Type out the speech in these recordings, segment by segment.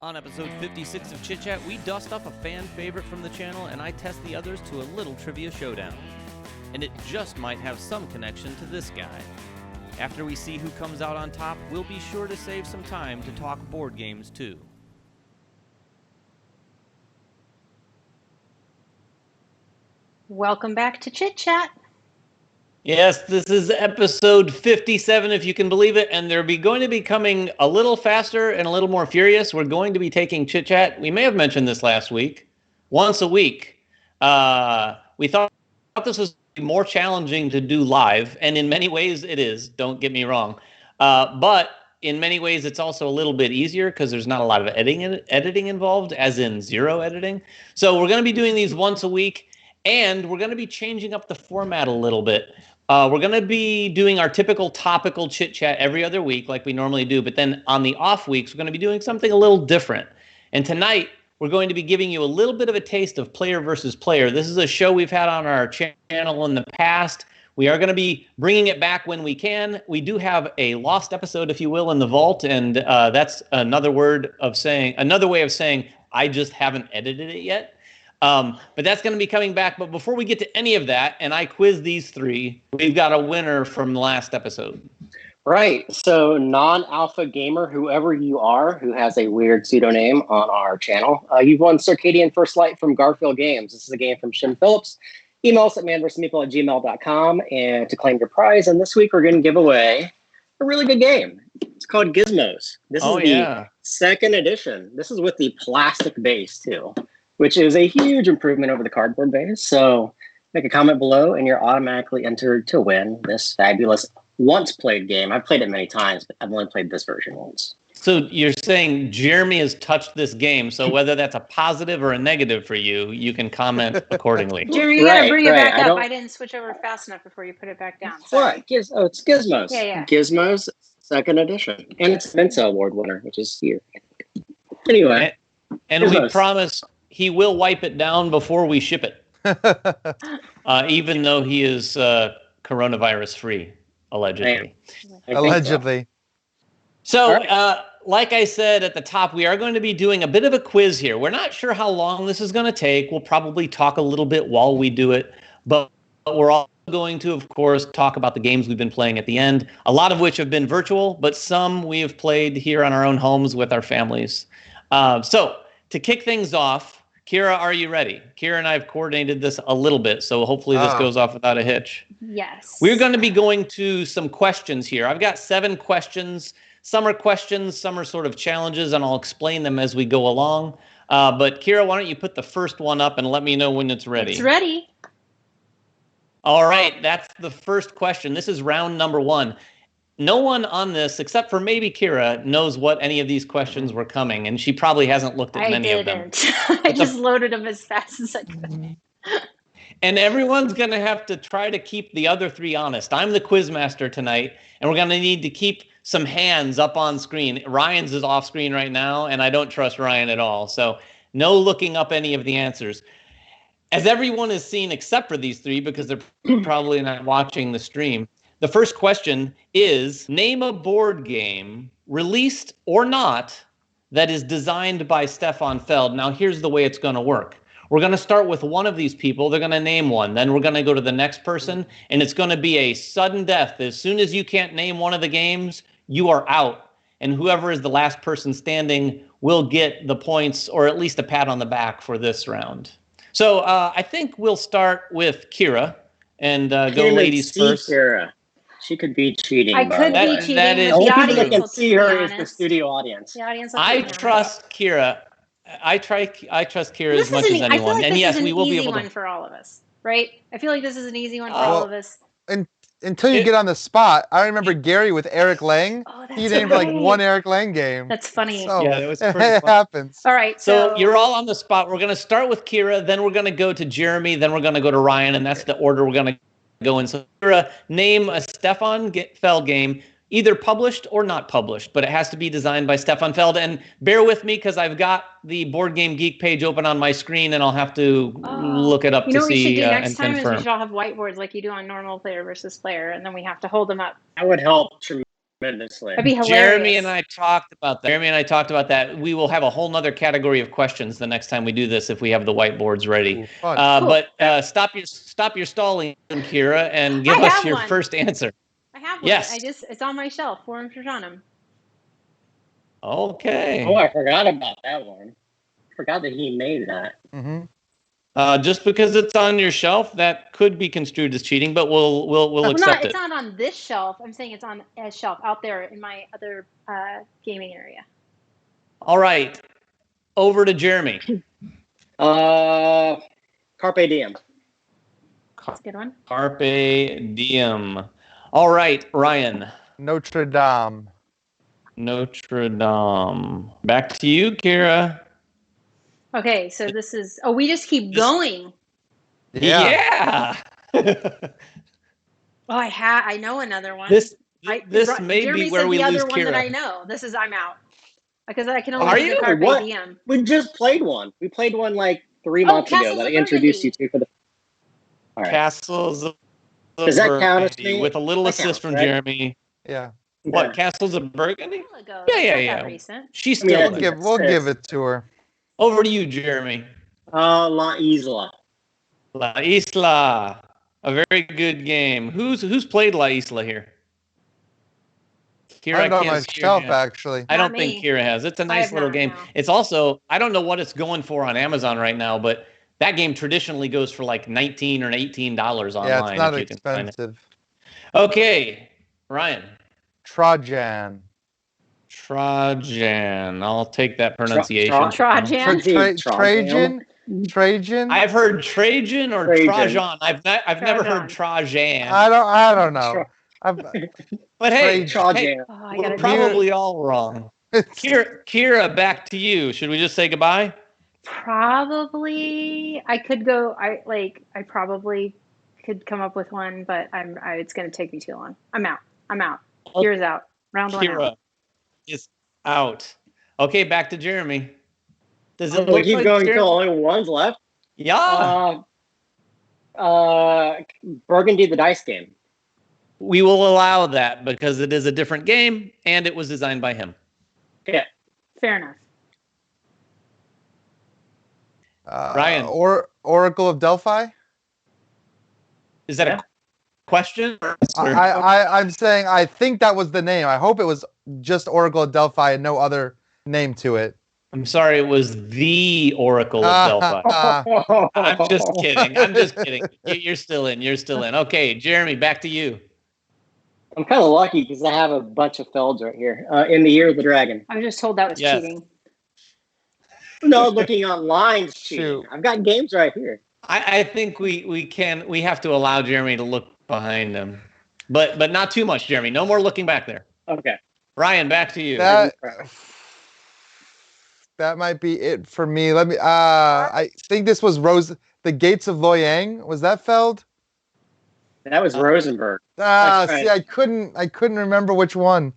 On episode 56 of Chit Chat, we dust up a fan favorite from the channel and I test the others to a little trivia showdown. And it just might have some connection to this guy. After we see who comes out on top, we'll be sure to save some time to talk board games too. Welcome back to Chit Chat. Yes, this is episode 57, if you can believe it, and they're going to be coming a little faster and a little more furious. We're going to be taking Chit Chat, we may have mentioned this last week, once a week. We thought this was more challenging to do live, and in many ways it is, don't get me wrong. But in many ways it's also a little bit easier because there's not a lot of editing involved, as in zero editing. So we're going to be doing these once a week, and we're going to be changing up the format a little bit. We're going to be doing our typical topical chit chat every other week like we normally do. But then on the off weeks, we're going to be doing something a little different. And tonight, we're going to be giving you a little bit of a taste of player versus player. This is a show we've had on our channel in the past. We are going to be bringing it back when we can. We do have a lost episode, if you will, in the vault. And that's another way of saying I just haven't edited it yet. But that's going to be coming back. But before we get to any of that, and I quiz these three, we've got a winner from the last episode. Right. So non-alpha gamer, whoever you are, who has a weird pseudonym on our channel, you've won Circadian First Light from Garfield Games. This is a game from Shin Phillips. Email us at manvsmeeple@gmail.com and to claim your prize. And this week we're going to give away a really good game. It's called Gizmos. This is the second edition. This is with the plastic base too, which is a huge improvement over the cardboard base. So make a comment below and you're automatically entered to win this fabulous once-played game. I've played it many times, but I've only played this version once. So you're saying Jeremy has touched this game, so whether that's a positive or a negative for you, you can comment accordingly. Jeremy, you gotta bring it back up. I didn't switch over fast enough before you put it back down. What? It's Gizmos. Yeah. Gizmos, second edition. And it's a Mensa Award winner, which is here. Anyway. And we promise he will wipe it down before we ship it. Even though he is coronavirus free, allegedly. Allegedly. So, like I said at the top, we are going to be doing a bit of a quiz here. We're not sure how long this is going to take. We'll probably talk a little bit while we do it, but we're all going to, of course, talk about the games we've been playing at the end, a lot of which have been virtual, but some we have played here on our own homes with our families. So, to kick things off, Kira, are you ready? Kira and I have coordinated this a little bit, so hopefully this goes off without a hitch. Yes. We're going to be going to some questions here. I've got 7 questions. Some are questions, some are sort of challenges, and I'll explain them as we go along. But Kira, why don't you put the first one up and let me know when it's ready? It's ready. All right, that's the first question. This is round number 1. No one on this, except for maybe Kira, knows what any of these questions were coming, and she probably hasn't looked at many of them. I just loaded them as fast as I could. And everyone's going to have to try to keep the other 3 honest. I'm the quiz master tonight, and we're going to need to keep some hands up on screen. Ryan's is off screen right now, and I don't trust Ryan at all. So no looking up any of the answers. As everyone has seen except for these 3, because they're probably not watching the stream, the first question is, name a board game, released or not, that is designed by Stefan Feld. Now, here's the way it's going to work. We're going to start with one of these people. They're going to name one. Then we're going to go to the next person, and it's going to be a sudden death. As soon as you can't name one of the games, you are out. And whoever is the last person standing will get the points, or at least a pat on the back for this round. So I think we'll start with Kira, and go ladies first. Kira. She could be cheating. I could be cheating. That is the only people audience that can see her is the studio audience. The audience. I trust Kira. I trust Kira as much as anyone. Like and yes, we will be able to. This is an easy one for all of us, right? I feel like this is an easy one for all of us. Until you get on the spot, I remember Gary with Eric Lang. Oh, that's he named like one Eric Lang game. That's funny. So, yeah, that was pretty it fun. happens. All right, so you're all on the spot. We're going to start with Kira, then we're going to go to Jeremy, then we're going to go to Ryan, and that's the order we're going to go in. So Kira, name a Stefan Feld game, either published or not published, but it has to be designed by Stefan Feld. And bear with me because I've got the Board Game Geek page open on my screen, and I'll have to look it up to see and confirm. You know what we should do next time is we should all have whiteboards like you do on normal player versus player, and then we have to hold them up. That would help tremendously. tremendously. That'd be hilarious. Jeremy and I talked about that. We will have a whole nother category of questions the next time we do this if we have the whiteboards ready. Ooh, fun. Cool. But stop your stalling, Kira, and give I us have your one. first answer. I have one. Yes. It's on my shelf. Forum Shoshannum. Okay. Oh, I forgot about that one. Forgot that he made that. Mm-hmm. Just because it's on your shelf, that could be construed as cheating, but we'll accept It's it. not on this shelf. I'm saying it's on a shelf out there in my other gaming area. All right. Over to Jeremy. Carpe Diem. That's a good one. Carpe Diem. All right, Ryan. Notre Dame. Notre Dame. Back to you, Kira. Okay, so this is. Oh, we just keep going. Yeah. Oh, I know another one. This may Jeremy be where said we the lose other one that I Kira. know. I'm out because I can Are only do you? the Carpe What? Diem. We just played one. We played one like 3 months ago Castles that I of introduced you Burgundy. to for the. All right. Castles of Does that count as Burgundy me? with a little That assist counts, from right? Jeremy. Yeah. What, Yeah. Castles of Burgundy? A while ago. Yeah, It's yeah, not yeah. that recent. She's I mean, still I there. We'll give it to her. Over to you, Jeremy. La Isla. La Isla. A very good game. Who's played La Isla here? Kira, I have it on can't my see your shelf, hand. actually. I Not don't think me. Kira has. It's a I nice have little not, game. no. It's also, I don't know what it's going for on Amazon right now, but that game traditionally goes for like $19 or $18 online. Yeah, it's not if you can find it. expensive. Okay, Ryan. Trajan. Trajan. I'll take that pronunciation. Trajan. Trajan. I've heard Trajan or Trajan. Trajan. I've never heard Trajan. I don't know. But hey, Trajan. Oh, I we're gotta probably all wrong. Kira, back to you. Should we just say goodbye? Probably I could go. I probably could come up with one, but it's gonna take me too long. I'm out. Kira's out. Round one Kira out. is out. Okay, back to Jeremy. Does it We look keep like going Jeremy? until only one's left. Yeah. Burgundy the dice game. We will allow that because it is a different game and it was designed by him. Yeah. Fair enough. Ryan. Oracle of Delphi. Is that a question? I'm saying I think that was the name. I hope it was just Oracle of Delphi and no other name to it. I'm sorry, it was the Oracle of Delphi. I'm just kidding. You're still in. Okay, Jeremy, back to you. I'm kind of lucky because I have a bunch of Felds right here. In the Year of the Dragon. I was just told that was cheating. No, looking online is cheating. Shoot. I've got games right here. I think we have to allow Jeremy to look behind him. But not too much, Jeremy. No more looking back there. Okay. Ryan, back to you. That might be it for me. Let me. I think this was the Gates of Loyang. Was that Feld? That was Rosenberg. See, I couldn't remember which one.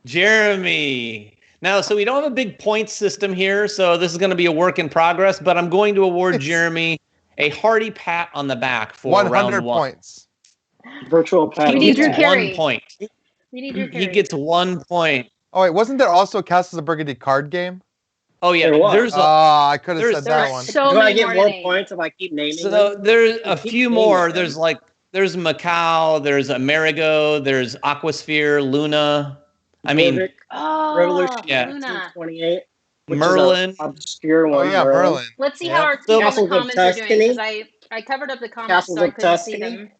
Jeremy. Now, so we don't have a big point system here, so this is going to be a work in progress. But I'm going to award Jeremy a hearty pat on the back for 100 round 1. points. Virtual paddle. We need Drew One Carey. point. We need Drew He Carey. gets 1 point. Oh wait, wasn't there also a Castles of Burgundy card game? Oh yeah, There was. there's I could have said There that are one. so Do I many get more names. points if I keep naming so them? there's a Keep few naming more. them. There's Macau, there's Amerigo, there's Aquasphere, Luna. I mean, Nordic Oh, Yeah. Luna. 28. Merlin. Obscure Oh one. yeah, Merlin. Let's see Yep. how our So- people in the Castles of comments are doing Tuscany? because I covered up the comments Castles so I of couldn't see Tuscany? them.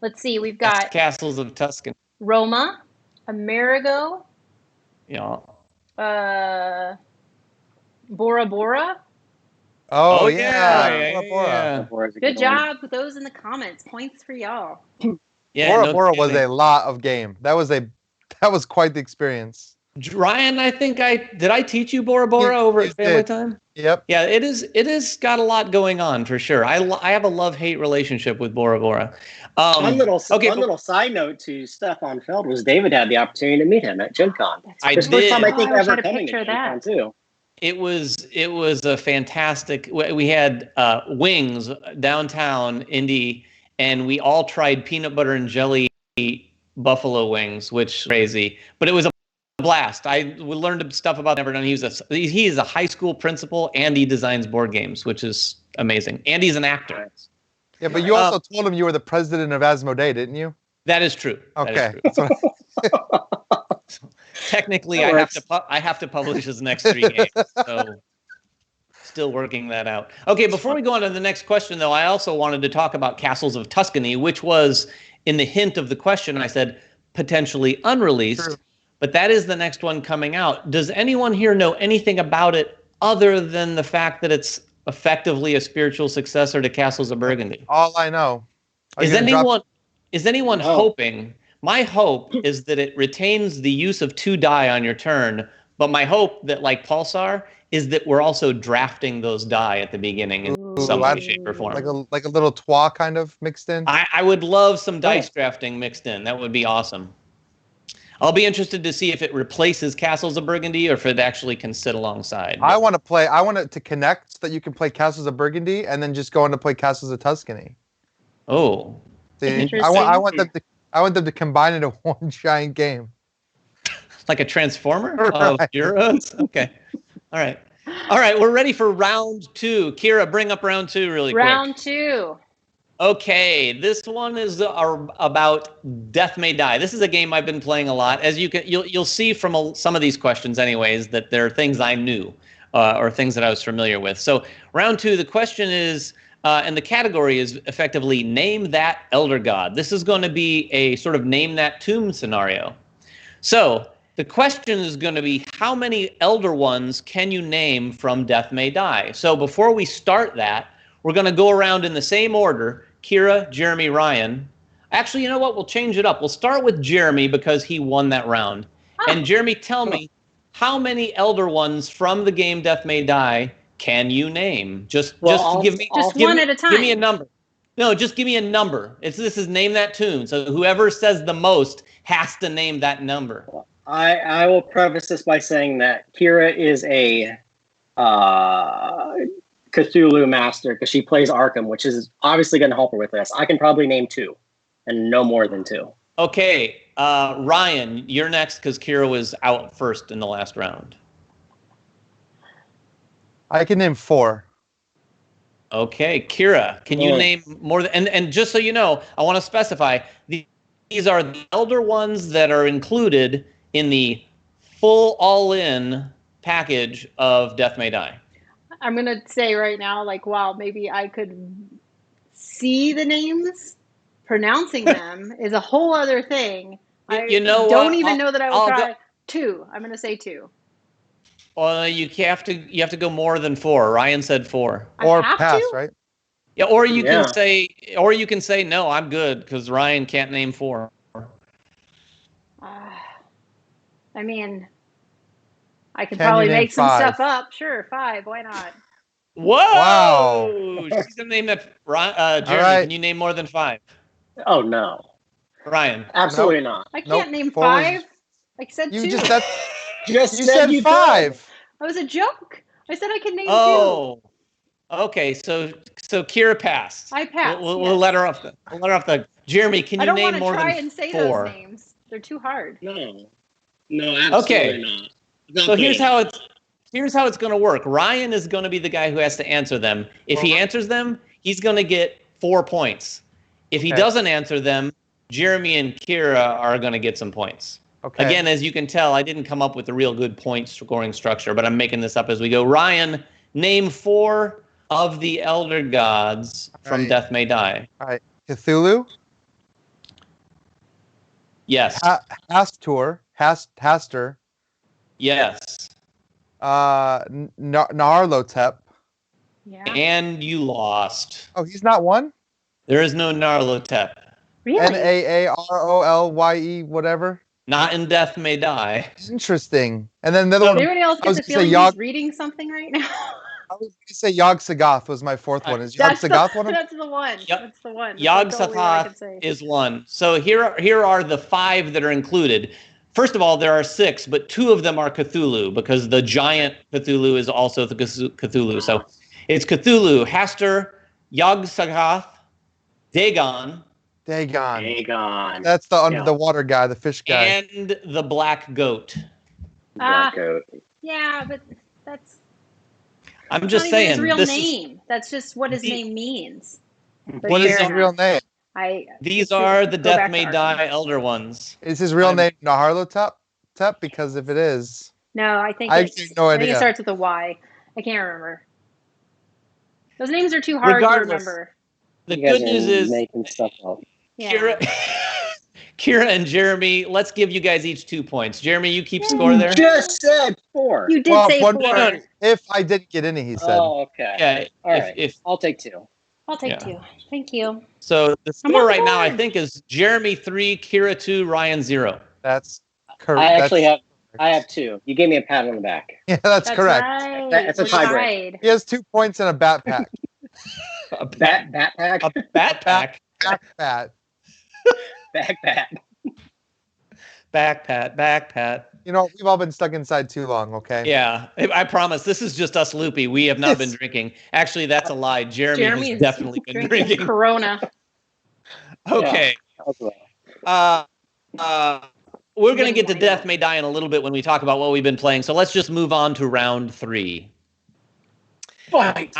Let's see. We've that's got Castles of Tuscany. Roma, Amerigo, Yeah. Bora Bora. Oh yeah. Bora Bora. Good job with those in the comments. Points for y'all. Yeah, Bora no Bora was kidding. a lot of game. That was quite the experience. Ryan, did I teach you Bora Bora over You at Family did. Time? Yep. Yeah, it is got a lot going on for sure. I have a love-hate relationship with Bora Bora. One little side note to Stefan Feld was David had the opportunity to meet him at Gen Con. I It's the first did. time I think Oh, I wish I ever had a coming to picture Gen of Con that. too. It was a fantastic. We had Wings downtown Indy, and we all tried peanut butter and jelly buffalo wings, which crazy. But it was a blast. I learned stuff about Never Done. He is a high school principal and he designs board games, which is amazing. And he's an actor. Yeah, but you also told him you were the president of Asmodee, didn't you? That is true. Okay. That is true. Technically, I have to publish his next 3 games. So still working that out. Okay, before we go on to the next question, though, I also wanted to talk about Castles of Tuscany, which was in the hint of the question. I said potentially unreleased. True. But that is the next one coming out. Does anyone here know anything about it other than the fact that it's effectively a spiritual successor to Castles of Burgundy? All I know. Is anyone hoping? My hope is that it retains the use of 2 die on your turn, but my hope that, like Pulsar, is that we're also drafting those die at the beginning in some way, shape, or form. Like a little trois kind of mixed in? I would love some dice drafting mixed in. That would be awesome. I'll be interested to see if it replaces Castles of Burgundy or if it actually can sit alongside. I want it to connect so that you can play Castles of Burgundy and then just go on to play Castles of Tuscany. Oh. See, I want them to combine into one giant game. Like a transformer of Euros? Okay. All right, we're ready for round 2. Kira, bring up round 2 really quick. Round 2. Okay, this one is about Death May Die. This is a game I've been playing a lot. As you'll see from some of these questions, anyways, that there are things I knew or things that I was familiar with. So round 2, the question is, and the category is effectively name that elder god. This is going to be a sort of name that tomb scenario. So the question is going to be, how many elder ones can you name from Death May Die? So before we start that, we're going to go around in the same order. Kira, Jeremy, Ryan. Actually, you know what? We'll change it up. We'll start with Jeremy because he won that round. Oh. And Jeremy, tell me, how many elder ones from the game Death May Die can you name? Just give me one at a time. Give me a number. No, just give me a number. This is name that tune. So whoever says the most has to name that number. I will preface this by saying that Kira is a Cthulhu master because she plays Arkham, which is obviously going to help her with this. I can probably name 2 and no more than 2. Okay, Ryan, you're next because Kira was out first in the last round. I can name 4. Okay, Kira, can you name more than, and just so you know, I want to specify, these are the elder ones that are included in the full all-in package of Death May Die. I'm going to say right now, like, wow, maybe I could see the names. Pronouncing them is a whole other thing. You know don't what? even know that I will try. 2. I'm going to say 2. Well, you have to go more than 4. Ryan said 4. Or pass, right? Yeah, or you can say no, I'm good because Ryan can't name 4. I mean, I could probably make some stuff up. Sure, 5. Why not? Whoa! Wow. She's gonna name that. Jeremy, right. Can you name more than 5? Oh no, Ryan. Absolutely not. I can't name 5. I said 2. You said you said 5. That was a joke. I said I could name 2. Oh, okay. So Kira passed. I passed. We'll let her off the. Jeremy, can you name more than 4? I don't want to try and say those names. They're too hard. No, absolutely not. So here's how it's going to work. Ryan is going to be the guy who has to answer them. If he answers them, he's going to get 4 points. If he doesn't answer them, Jeremy and Kira are going to get some points. Okay. Again, as you can tell, I didn't come up with a real good point scoring structure, but I'm making this up as we go. Ryan, name 4 of the elder gods from Death May Die. All right. Cthulhu? Yes. Hastur. Yes. Nyarlathotep. Yeah. And you lost. Oh, he's not one? There is no Nyarlathotep. Really? Naarolye, whatever. Not in Death May Die. Interesting. And then the other one. Anybody else get the feeling he's reading something right now? I was going to say Yog Sagoth was my 4th one. Is Yog Sagoth one? That's the one. That's the one. Yog Sagoth is one. So here are the 5 that are included. First of all, there are 6, but 2 of them are Cthulhu because the giant Cthulhu is also the Cthulhu. So it's Cthulhu, Hastur, Yog Sagoth, Dagon, Dagon. Dagon. That's the under Yeah. the water guy, the fish guy. And the black goat. Black Goat. Yeah, but that's I'm not just even saying. his real this is, name. That's just what his The- name means. But What is fair his enough. real name? these are the Go Death back to May Arkham. Die Elder Ones. Is his real I'm- name Naharlotep? Because if it is, No, I think I it's, actually have no I think it idea. starts with a Y. I can't remember. Those names are too hard to Regardless, remember. The You guys good are news is making stuff up. Yeah. Kira and Jeremy, let's give you guys each 2 points. Jeremy, you keep score You there. just said 4. You did Well, say one 4. point. If I didn't get any, he said. Oh, okay. Yeah, All right. if I'll take 2. I'll take Yeah. 2. Thank you. so the I'm score on right now I board. think is Jeremy 3, Kira 2, Ryan 0. That's correct. I actually have 2. You gave me a pat on the back. Yeah, that's correct. Right. That's a We're tiebreak. tied. He has 2 points and a bat pack. A Backpack. A backpack. Back pat. Backpack. Backpat. You know, we've all been stuck inside too long. Okay. Yeah, I promise. This is just us loopy. We have not been Yes. drinking. Actually, that's a lie. Jeremy Jeremy has is definitely been drinking. Corona. Okay. As well. We're going to Getting get to winded Death up. May Die in a little bit when we talk about what we've been playing. So let's just move on to round 3. Fight.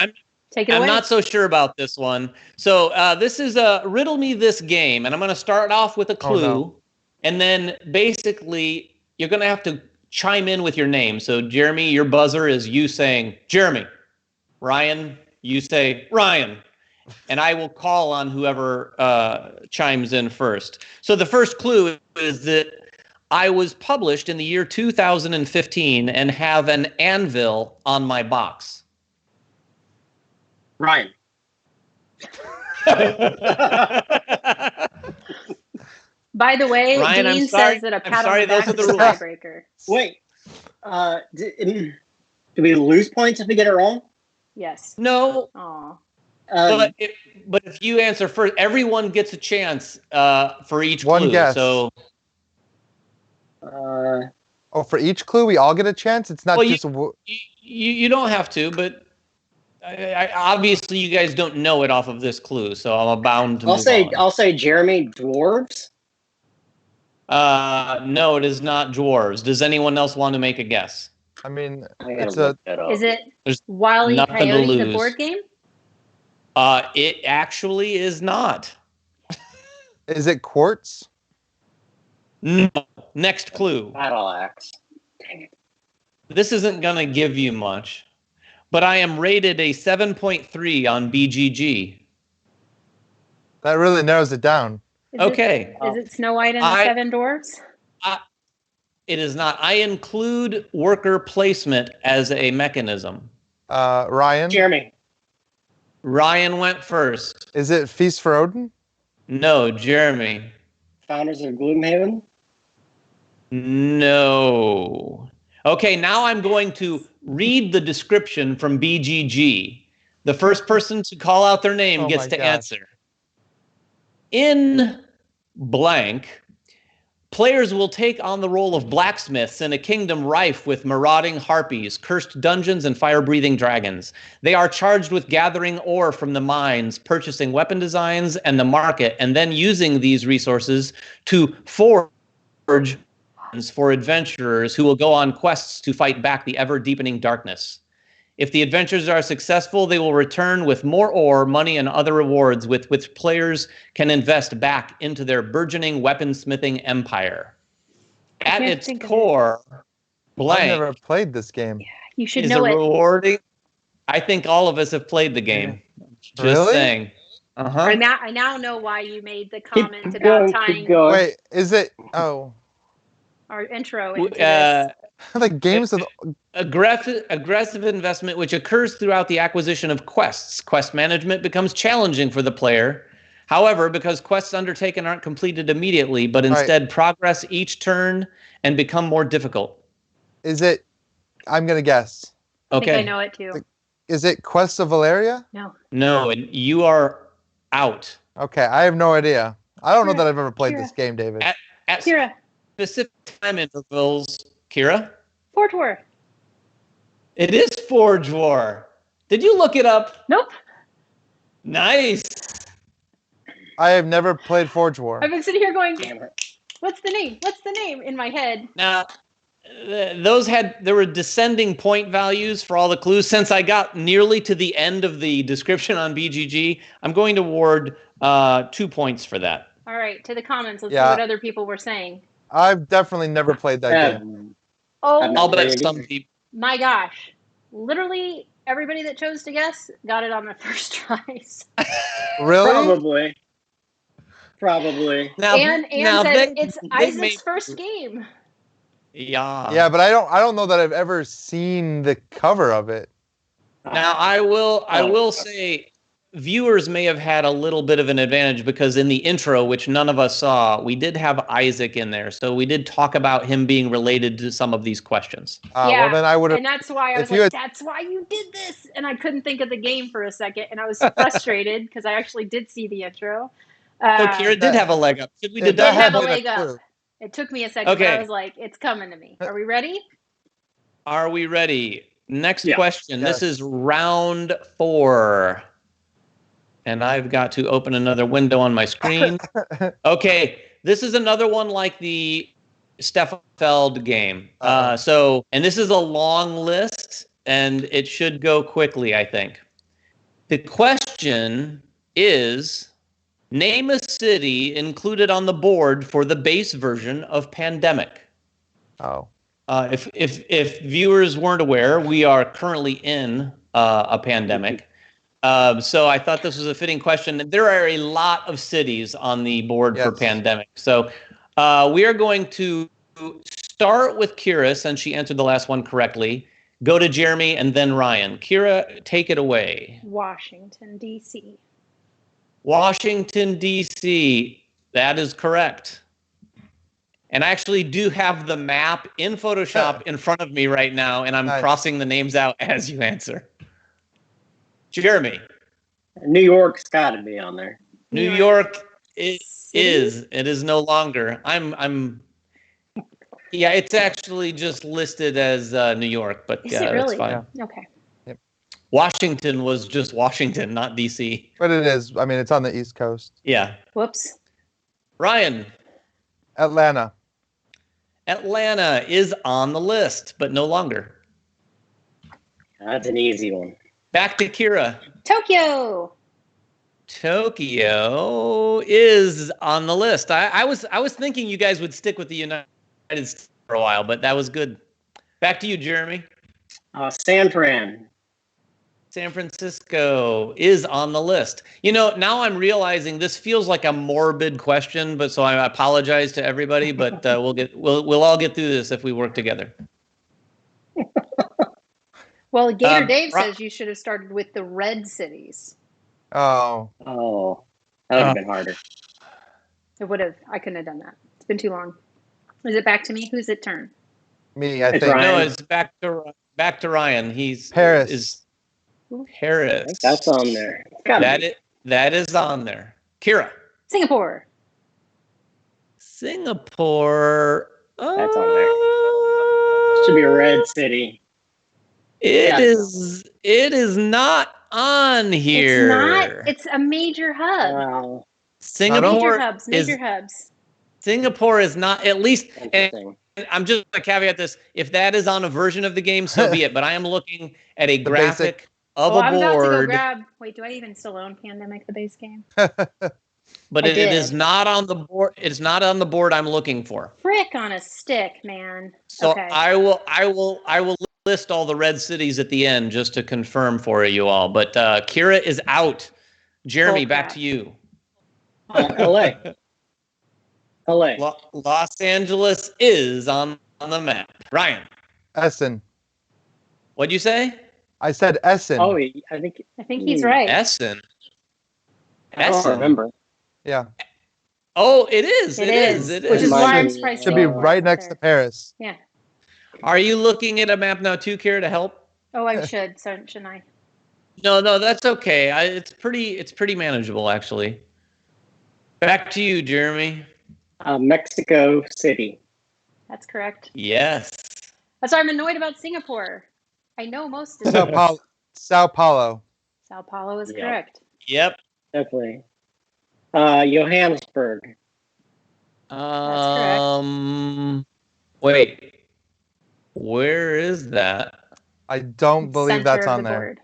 Take it I'm away. not so sure about this one. So this is a riddle me this game, and I'm going to start off with a clue, no. and then basically you're going to have to chime in with your name. So Jeremy, your buzzer is you saying Jeremy. Ryan, you say Ryan, and I will call on whoever chimes in first. So the first clue is that I was published in the year 2015 and have an anvil on my box. Ryan. By the way, Ryan, I'm Dean sorry. says that a I'm pat sorry, on the those back are is the a rules. tiebreaker. Wait. Do we lose points if we get it wrong? Yes. No, Aw. but if you answer first, everyone gets a chance for each One clue. guess. So Oh, for each clue, we all get a chance. It's not Well, just. you don't have to, but I, obviously you guys don't know it off of this clue, so I'm bound to move on. I'll say Jeremy dwarves. No, it is not dwarves. Does anyone else want to make a guess? I mean, I gotta it's look a. that up. Is it There's Wile E. nothing to Coyote, the lose. board game? It actually is not. Is it quartz? No. Next clue. Battle axe. Dang it. This isn't going to give you much, but I am rated a 7.3 on BGG. That really narrows it down. Is Okay. Is it Snow White and the I- Seven Dwarfs? It is not. I include worker placement as a mechanism. Ryan. Jeremy. Ryan went first. Is it Feast for Odin? No, Jeremy. Founders of Gloomhaven. No. Okay, now I'm going to read the description from BGG. The first person to call out their name Oh gets my to gosh. answer. In blank, players will take on the role of blacksmiths in a kingdom rife with marauding harpies, cursed dungeons, and fire-breathing dragons. They are charged with gathering ore from the mines, purchasing weapon designs and the market, and then using these resources to forge for adventurers who will go on quests to fight back the ever-deepening darkness. If the adventures are successful, they will return with more ore, money, and other rewards with which players can invest back into their burgeoning weaponsmithing empire. At can't its think of it. core, I've blank never played this game. You should is a know it. rewarding. I think all of us have played the game. Just Really? saying. Uh-huh. I now know why you made the Keep comment about going. tying Keep going. Wait, is it? Oh, our intro into this. the games with. Aggressive investment which occurs throughout the acquisition of quests. Quest management becomes challenging for the player. However, because quests undertaken aren't completed immediately, but instead progress each turn and become more difficult. Is it? I'm gonna guess. I think Okay. I know it too. Is it Quest of Valeria? No. No, and you are out. Okay, I have no idea. I don't know Kira, that I've ever played Kira. this game, David. At Kira, specific time intervals, Kira, Fort War. it is Forge War. Did you look it up? Nope. Nice. I have never played Forge War. I've been sitting here going, Damn it. what's the name? What's the name in my head? Now, there were descending point values for all the clues. Since I got nearly to the end of the description on BGG, I'm going to award 2 points for that. All right, to the comments. Let's see Yeah. what other people were saying. I've definitely never played that game. Oh I'll bet some people. my gosh. Literally everybody that chose to guess got it on the first tries. Really? Probably. Now, and now said they- it's they Isaac's made- first game. Yeah. Yeah, but I don't know that I've ever seen the cover of it. Now I will say viewers may have had a little bit of an advantage because in the intro, which none of us saw, we did have Isaac in there. So we did talk about him being related to some of these questions. Yeah, Well, then I would have. And that's why I was if you like, had- that's why you did this. And I couldn't think of the game for a second. And I was frustrated because I actually did see the intro. So Kira did have a leg up. Should we If did that deduct have had a been a leg up. clue. It took me a second, but Okay. I was like, it's coming to me. Are we ready? Are we ready? Next Yeah. question. Yes. This is round 4. And I've got to open another window on my screen. Okay, this is another one like the Stefan Feld game. And this is a long list, and it should go quickly, I think. The question is, name a city included on the board for the base version of Pandemic. Oh. If viewers weren't aware, we are currently in a pandemic. So I thought this was a fitting question. There are a lot of cities on the board for Yes. Pandemic. So we are going to start with Kira, since she answered the last one correctly, go to Jeremy, and then Ryan. Kira, take it away. Washington, D.C. Washington, D.C. That is correct. And I actually do have the map in Photoshop in front of me right now, and I'm Nice. crossing the names out as you answer. Jeremy. New York's got to be on there. New York it City? is. It is no longer. Yeah, it's actually just listed as New York, but Is yeah, it really? that's fine. Okay. Washington was just Washington, not DC. But it is. I mean, it's on the East Coast. Yeah. Whoops. Ryan. Atlanta. Atlanta is on the list, but no longer. That's an easy one. Back to Kira. Tokyo. Tokyo is on the list. I was thinking you guys would stick with the United States for a while, but that was good. Back to you, Jeremy. San Fran. San Francisco is on the list. You know, now I'm realizing this feels like a morbid question, but so I apologize to everybody, but we'll all get through this if we work together. Well, Gator Dave Ro- says you should have started with the red cities. Oh. Oh, that would have been harder. It would have. I couldn't have done that. It's been too long. Is it back to me? Who's it turn? Me, I It's think. Ryan. No, it's back to Ryan. He's Paris. Is I Paris. think that's on there. It's gotta be. That is on there. Kira. Singapore. Singapore. That's on there. Should be a red city. It Yeah. is not on here. It's not. It's a major hub. Wow. Singapore Major hubs. Singapore is not, at least, and Interesting. I'm just going to caveat this. If that is on a version of the game, so be it. But I am looking at a graphic of I'm a about to go board. grab. Wait, do I even still own Pandemic, the base game? But I it did. is not on the board. It's not on the board I'm looking for. Frick on a stick, man. So Okay. I will list all the red cities at the end just to confirm for you all. But Kira is out. Jeremy, Bull back crap. to you. LA. LA. Los Angeles is on the map. Ryan, Essen. what'd you say? I said Essen. Oh, I think he's right. Essen. I don't remember. Yeah. Oh, it is. It is. It Which is. is why I'm Mine surprised. Should be Singapore right isn't next to there. Paris. Yeah. Are you looking at a map now too, Kira, to help? Oh, I should. So shouldn't I? No, that's okay. It's pretty manageable actually. Back to you, Jeremy. Mexico City. That's correct. Yes. That's why I'm annoyed about Singapore. I know most of Sao it. Paulo. Sao Paulo. Sao Paulo is Yeah. correct. Yep. Definitely. Johannesburg. Wait. Where is that? I don't believe Center that's of on the there. board.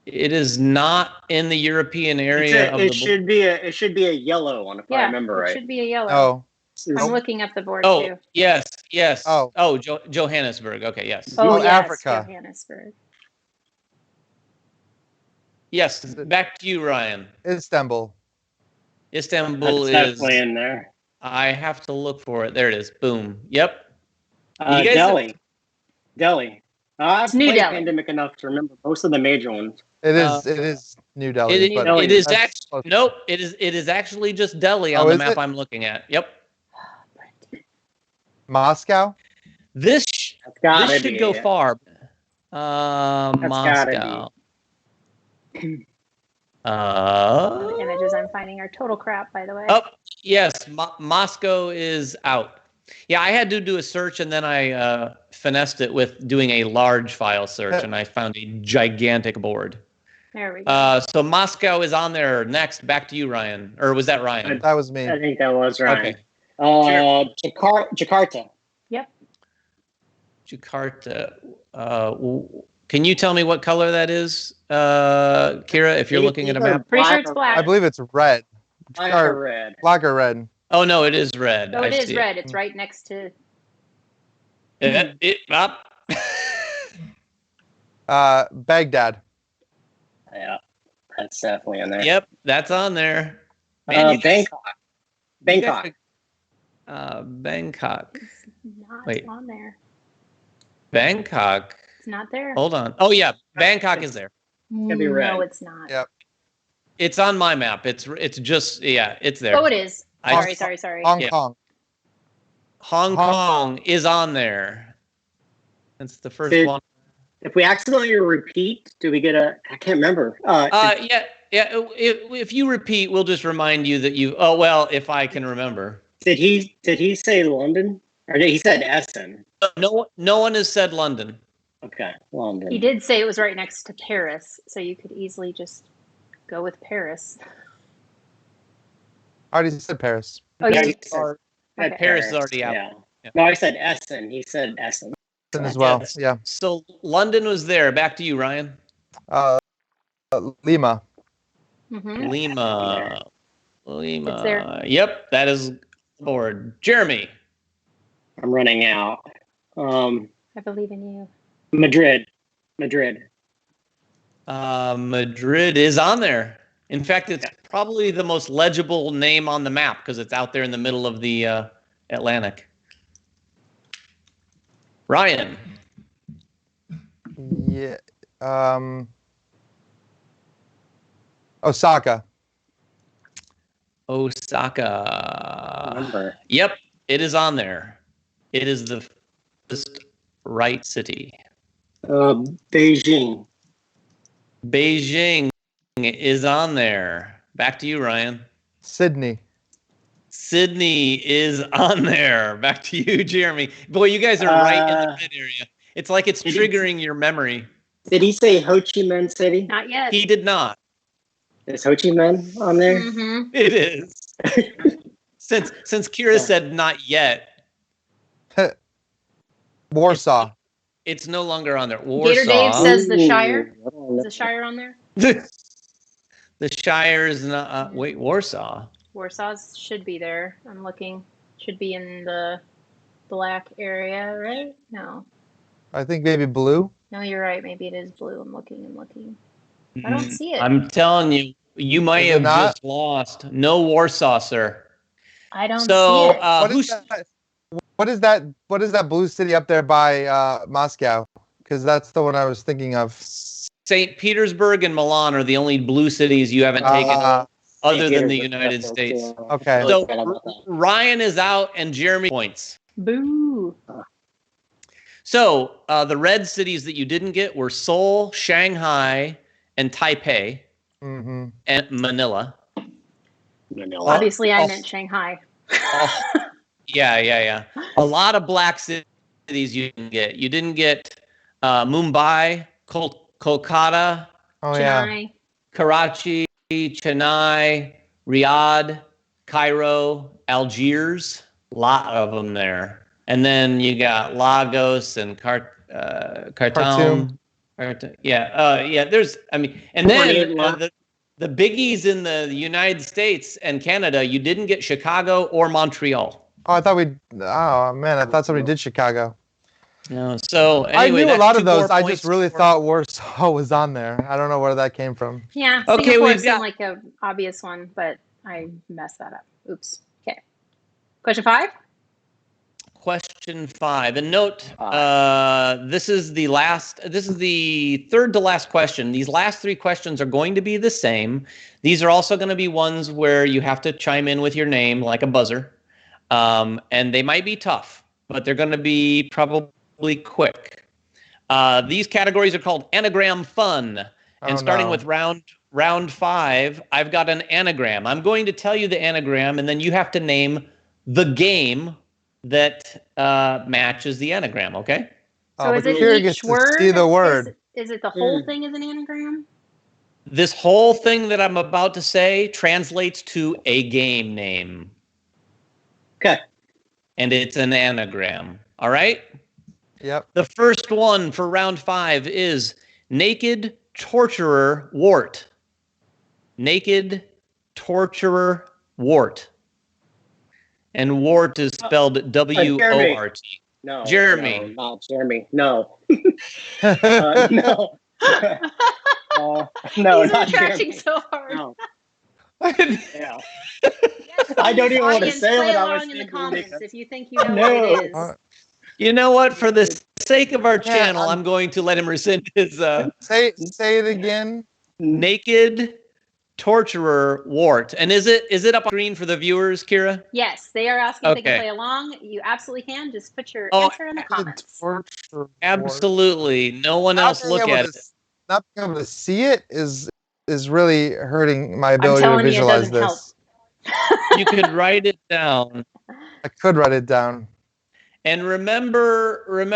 It is not in the European area of It the should be a yellow one if I Yeah, remember it right. should be a yellow. Oh, I'm looking up the board Oh, too. yes. Oh. Johannesburg. Okay, yes. Oh, yes, Africa. Johannesburg. Yes, Is it- back to you, Ryan. Istanbul. Istanbul That's is. definitely in there. I have to look for it. There it is. Boom. Yep. You guys Delhi. I've It's New played Delhi. Pandemic enough to remember most of the major ones. It is New Delhi. but It is that's actually close. nope. It is actually just Delhi Oh, on the is map it? I'm looking at. Yep. Moscow. This That's gotta this should be go it. far. That's Moscow. The images I'm finding are total crap, by the way. Oh, yes, Moscow is out. Yeah, I had to do a search and then I finessed it with doing a large file search and I found a gigantic board. There we go. So Moscow is on there next. Back to you, Ryan. Or was that Ryan? That was me. I think that was right. Okay. Jakarta. Yep. Jakarta. Can you tell me what color that is, Kira, if you're looking at a map? Pretty sure it's black. I believe it's red. Black or red. Black or red. Oh, no, it is red. Oh, I it is see red. It's right next to. Baghdad. Yeah, that's definitely in there. Yep, that's on there. Man, you guys- Bangkok. Bangkok. It's not Wait. on there. Bangkok. It's not there. Hold on. Oh, yeah, Bangkok is there. Could be red. No, it's not. Yep. It's on my map. It's just, yeah, it's there. Oh, it is. I- Sorry. Hong Yeah. Kong. Hong Hong Kong is on there. That's the first Did- one. If we accidentally repeat, do we get a? I can't remember. Yeah. If you repeat, we'll just remind you that you. Oh well, if I can remember. Did he say London? Or he said Essen? No one has said London. Okay, London. He did say it was right next to Paris, so you could easily just go with Paris. I already said Paris. Oh, Yeah, you he said Okay. Paris is already out. Yeah. Yeah. No, I said Essen. He said Essen. As well. Yes. Yeah. So London was there. Back to you, Ryan. Lima. Mhm. Lima. It's there. Yep, that is board. Jeremy. I'm running out. I believe in you. Madrid. Madrid is on there. In fact, it's probably the most legible name on the map because it's out there in the middle of the Atlantic. Ryan. Yeah. Osaka. Osaka. Yep, it is on there. It is the first right city. Beijing. Beijing is on there. Back to you, Ryan. Sydney. Sydney is on there. Back to you, Jeremy. Boy, you guys are right in the mid area. It's like it's triggering your memory. Did he say Ho Chi Minh City? Not yet. He did not. Is Ho Chi Minh on there? Mhm. It is. Since Kira said not yet, Warsaw. it's no longer on there. Gator Dave Warsaw. says the Shire. Ooh, I don't know. Is the Shire on there? The Shire is not. Wait, Warsaw. Warsaw's should be there. I'm looking. Should be in the black area, right? No. I think maybe blue. No, you're right. Maybe it is blue. I'm looking. I don't see it. I'm telling you, you might Is it have not? just lost. No Warsaw, sir. I don't So, see it. What is that? What is that blue city up there by Moscow? Because that's the one I was thinking of. St. Petersburg and Milan are the only blue cities you haven't taken other than the Petersburg, United that's States. too. Okay. I So forgot about that. Ryan is out and Jeremy points. Boo. So the red cities that you didn't get were Seoul, Shanghai, and Taipei, Mm-hmm. and Manila. Manila. Obviously, I Oh. meant Shanghai. Yeah. A lot of black cities you didn't get. You didn't get Mumbai, Kolkata, Oh yeah. Chennai. Karachi, Chennai, Riyadh, Cairo, Algiers. Lot of them there. And then you got Lagos and Khartoum. Yeah. There's, and then the biggies in the United States and Canada, you didn't get Chicago or Montreal. Oh, I thought somebody did Chicago. No, so anyway, I knew a lot of those. I just really thought Warsaw was on there. I don't know where that came from. Yeah, Okay, Singapore seemed like an obvious one, but I messed that up. Oops. Okay. Question 5? Question 5. And note, this is the third to last question. These last 3 questions are going to be the same. These are also going to be ones where you have to chime in with your name like a buzzer. And they might be tough, but they're going to be probably quick. These categories are called Anagram Fun. And starting with round 5, I've got an anagram. I'm going to tell you the anagram, and then you have to name the game that matches the anagram, okay? So is it each word? See the word. Is it the whole thing is an anagram? This whole thing that I'm about to say translates to a game name. Okay. And it's an anagram, all right? Yep. The first one for round 5 is Naked Torturer Wart. Naked Torturer Wart. And Wart is spelled W-O-R-T. No. Jeremy. No, not Jeremy. No. No. No, He's not retracting Jeremy. so hard. No. Yeah. I don't even want to say what I was in the thinking. comments if you think you know what it is. You know what? For the sake of our channel, I'm going to let him rescind his. Say it again. Naked Torturer Wart. And is it up on screen for the viewers, Kira? Yes, they are asking if they can play along. You absolutely can. Just put your answer in the comments. Absolutely. No one else look at it. Not being able to see it is really hurting my ability to visualize this. You could write it down. I could write it down. And remember, I'm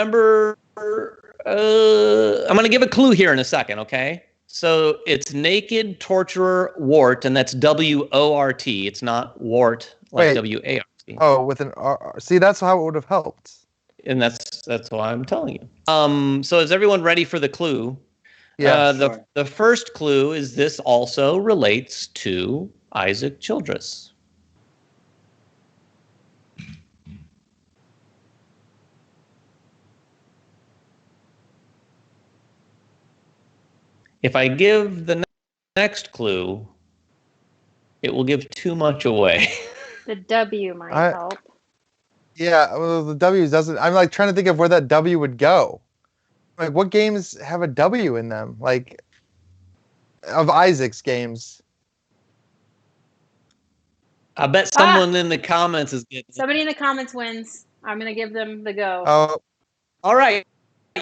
going to give a clue here in a second, okay? So it's Naked Torturer Wart, and that's W-O-R-T. It's not Wart like W-A-R-T. Oh, with an R. See, that's how it would have helped. And that's why I'm telling you. So is everyone ready for the clue? Yeah. The first clue is this also relates to Isaac Childress. If I give the next clue, it will give too much away. The W might help. Yeah, well, the W doesn't. I'm like trying to think of where that W would go. Like, what games have a W in them? Like, of Isaac's games. I bet someone in the comments is getting. Somebody in the comments wins. I'm gonna give them the go. Oh, all right.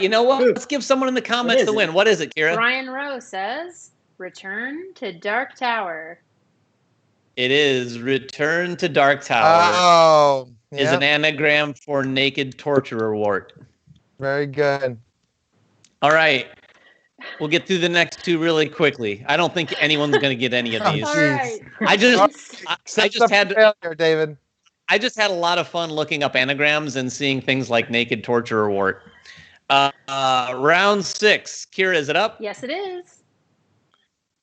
You know what? Let's give someone in the comments the win. What is it, Kira? Brian Rowe says, "Return to Dark Tower." It is Return to Dark Tower. Oh, is an anagram for Naked Torturer Wart. Very good. All right. We'll get through the next 2 really quickly. I don't think anyone's going to get any of these. All right. I just had failure, David. I just had a lot of fun looking up anagrams and seeing things like Naked Torturer Wart. Round 6. Kira, is it up? Yes, it is.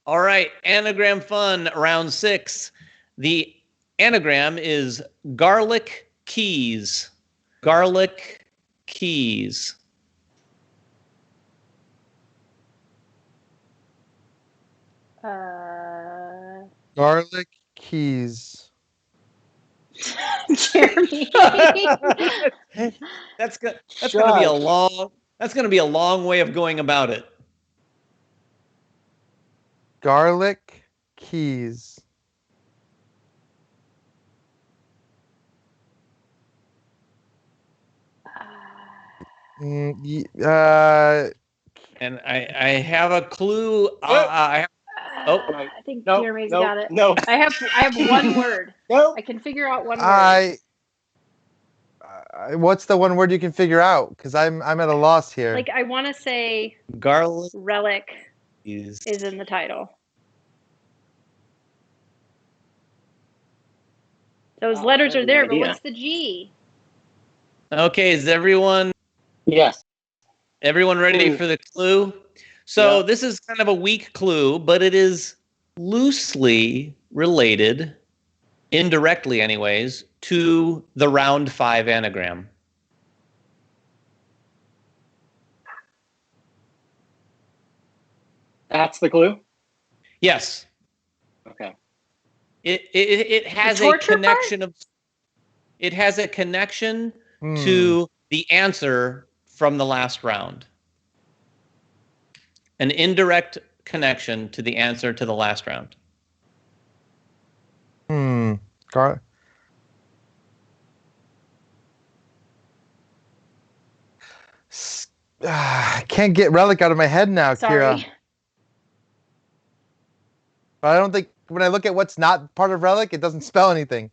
All right. Anagram fun. Round 6. The anagram is garlic keys. Garlic keys. Garlic keys. Jeremy. That's gonna be a long way of going about it. Garlic keys. And I have a clue. I think Jeremy's got it. No. I have one word. No. I can figure out one word. What's the one word you can figure out? Because I'm at a loss here. Like, I want to say garlic relic is in the title. Those Wow, letters I are have no there, but idea. what's the G? Okay, is everyone Yes. ready Clue. for the clue? So Yeah. this is kind of a weak clue, but it is loosely related, indirectly anyways, to the round 5 anagram. That's the clue? Yes. Okay. It has a torture connection of it has a connection Hmm. to the answer from the last round. An indirect connection to the answer to the last round. Gar- I can't get Relic out of my head now, Sorry. Kira. But I don't think when I look at what's not part of Relic, it doesn't spell anything.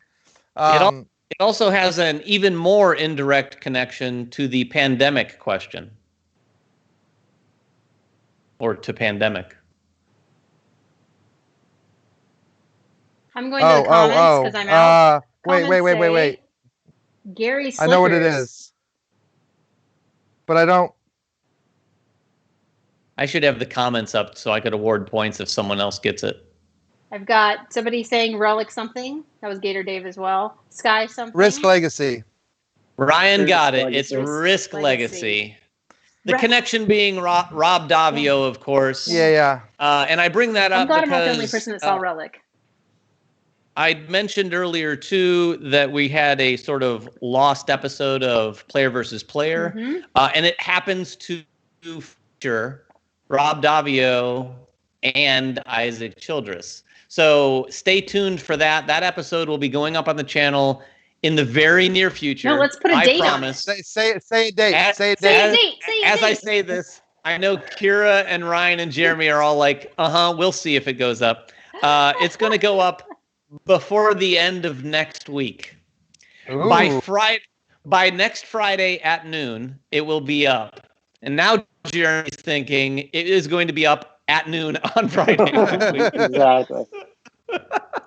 It also has an even more indirect connection to the pandemic question. Or to pandemic. I'm going to the comments because I'm out. Wait. Comments say Gary Slickers. I know what it is. But I don't. I should have the comments up so I could award points if someone else gets it. I've got somebody saying Relic something. That was Gator Dave as well. Sky something. Risk Legacy. Ryan got it. Legacy. It's Risk Legacy. The Right. connection being Rob Davio, of course. Yeah. And I bring that I'm up glad because I'm not the only person that saw Relic. I mentioned earlier, too, that we had a sort of lost episode of Player versus Player. Mhm. And it happens to feature Rob Davio and Isaac Childress. So stay tuned for that. That episode will be going up on the channel in the very near future. No, let's put a date on it. Say a date. Say a date. As I say this, I know Kira and Ryan and Jeremy are all like, we'll see if it goes up. It's going to go up before the end of next week. Ooh. By next Friday at noon, it will be up. And now Jeremy's thinking it is going to be up at noon on Friday next week. Exactly.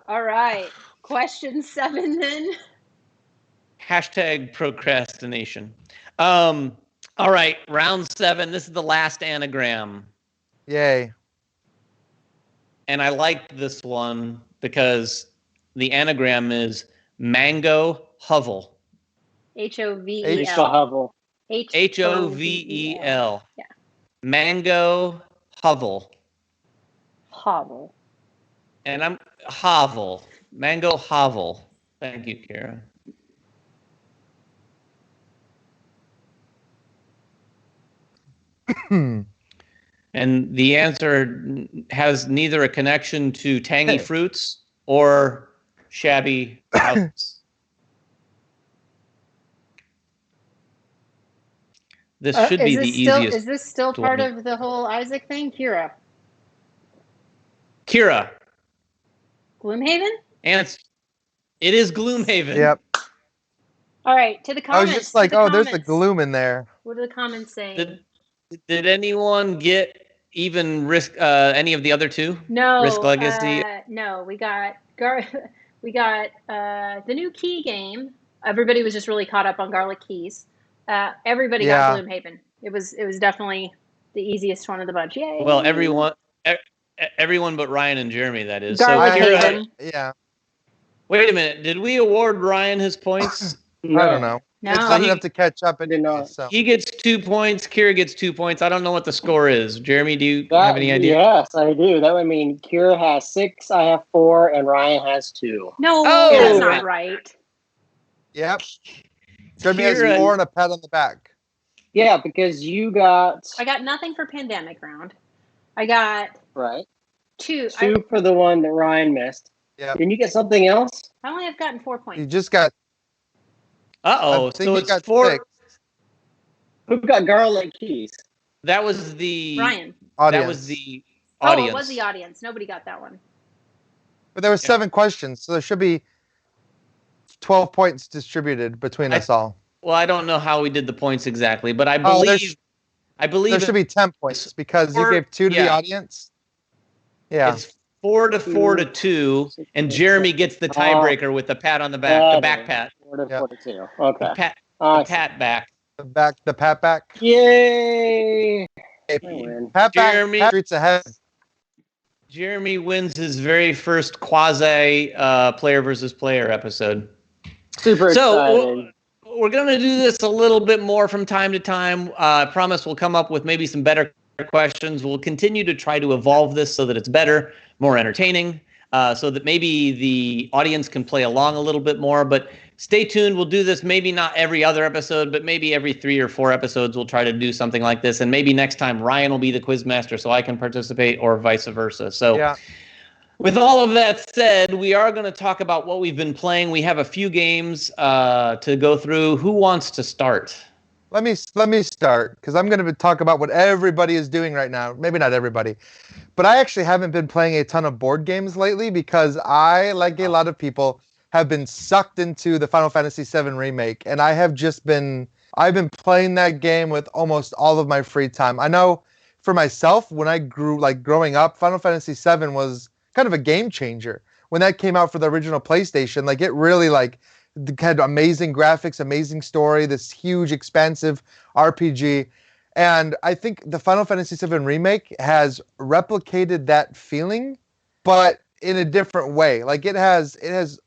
All right. Question 7 then. Hashtag procrastination. All right, round 7. This is the last anagram. Yay. And I like this one because the anagram is Mango Hovel. H-O-V-E-L. Hovel. H-O-V-E-L. Yeah. Mango Hovel. Hovel. And I'm Hovel. Mango Hovel. Thank you, Kira. And the answer has neither a connection to tangy fruits or shabby houses. This should be the easiest. Is this still part of the whole Isaac thing? Kira. Gloomhaven? And it is Gloomhaven. Yep. All right, to the I comments. was just like, there's the gloom in there. What do the comments say? Did anyone get even Risk? Any of the other two? No. Risk Legacy. No, we got the new Key game. Everybody was just really caught up on Garlic Keys. Everybody got Gloomhaven. It was definitely the easiest one of the bunch. Yay! Well, everyone but Ryan and Jeremy. That is. Garlic Haven. Yeah. Wait a minute. Did we award Ryan his points? No. I don't know. No. It's not enough to catch up. It did not. So. He gets 2 points. Kira gets 2 points. I don't know what the score is. Jeremy, do you have any idea? Yes, I do. That would mean Kira has 6, I have 4, and Ryan has 2. No, that's not right. Yep. Jeremy has 4 and a pat on the back. Yeah, because you got... I got nothing for Pandemic Round. I got... Right. 2. 2 for the one that Ryan missed. Yeah. Didn't you get something else? I only have gotten 4 points. You just got... So it's 4. 6. Who got Garlic Keys? That was the... Ryan. That was the audience. Oh, it was the audience. Nobody got that one. But there were 7 questions, so there should be 12 points distributed between us all. Well, I don't know how we did the points exactly, but I believe there should be 10 points because you gave 2 to the audience. Yeah. It's 4-2, and Jeremy gets the tiebreaker with the pat on the back, the back pat. 4-2. Okay. The pat back. The pat back. Yay! Pat back. Jeremy, Streets ahead. Jeremy wins his very first quasi player versus player episode. Super excited. We're going to do this a little bit more from time to time. I promise we'll come up with maybe some better questions. We'll continue to try to evolve this so that it's better, more entertaining, so that maybe the audience can play along a little bit more. But stay tuned. We'll do this maybe not every other episode, but maybe every 3 or 4 episodes we'll try to do something like this. And maybe next time Ryan will be the quiz master so I can participate, or vice versa. So with all of that said, we are going to talk about what we've been playing. We have a few games to go through. Who wants to start? Let me start, because I'm going to talk about what everybody is doing right now. Maybe not everybody, but I actually haven't been playing a ton of board games lately because I, like a lot of people, have been sucked into the Final Fantasy VII Remake, and I've been playing that game with almost all of my free time. I know for myself, when I growing up, Final Fantasy VII was kind of a game changer. When that came out for the original PlayStation, it really had amazing graphics, amazing story, this huge, expansive RPG. And I think the Final Fantasy VII Remake has replicated that feeling, but in a different way. It has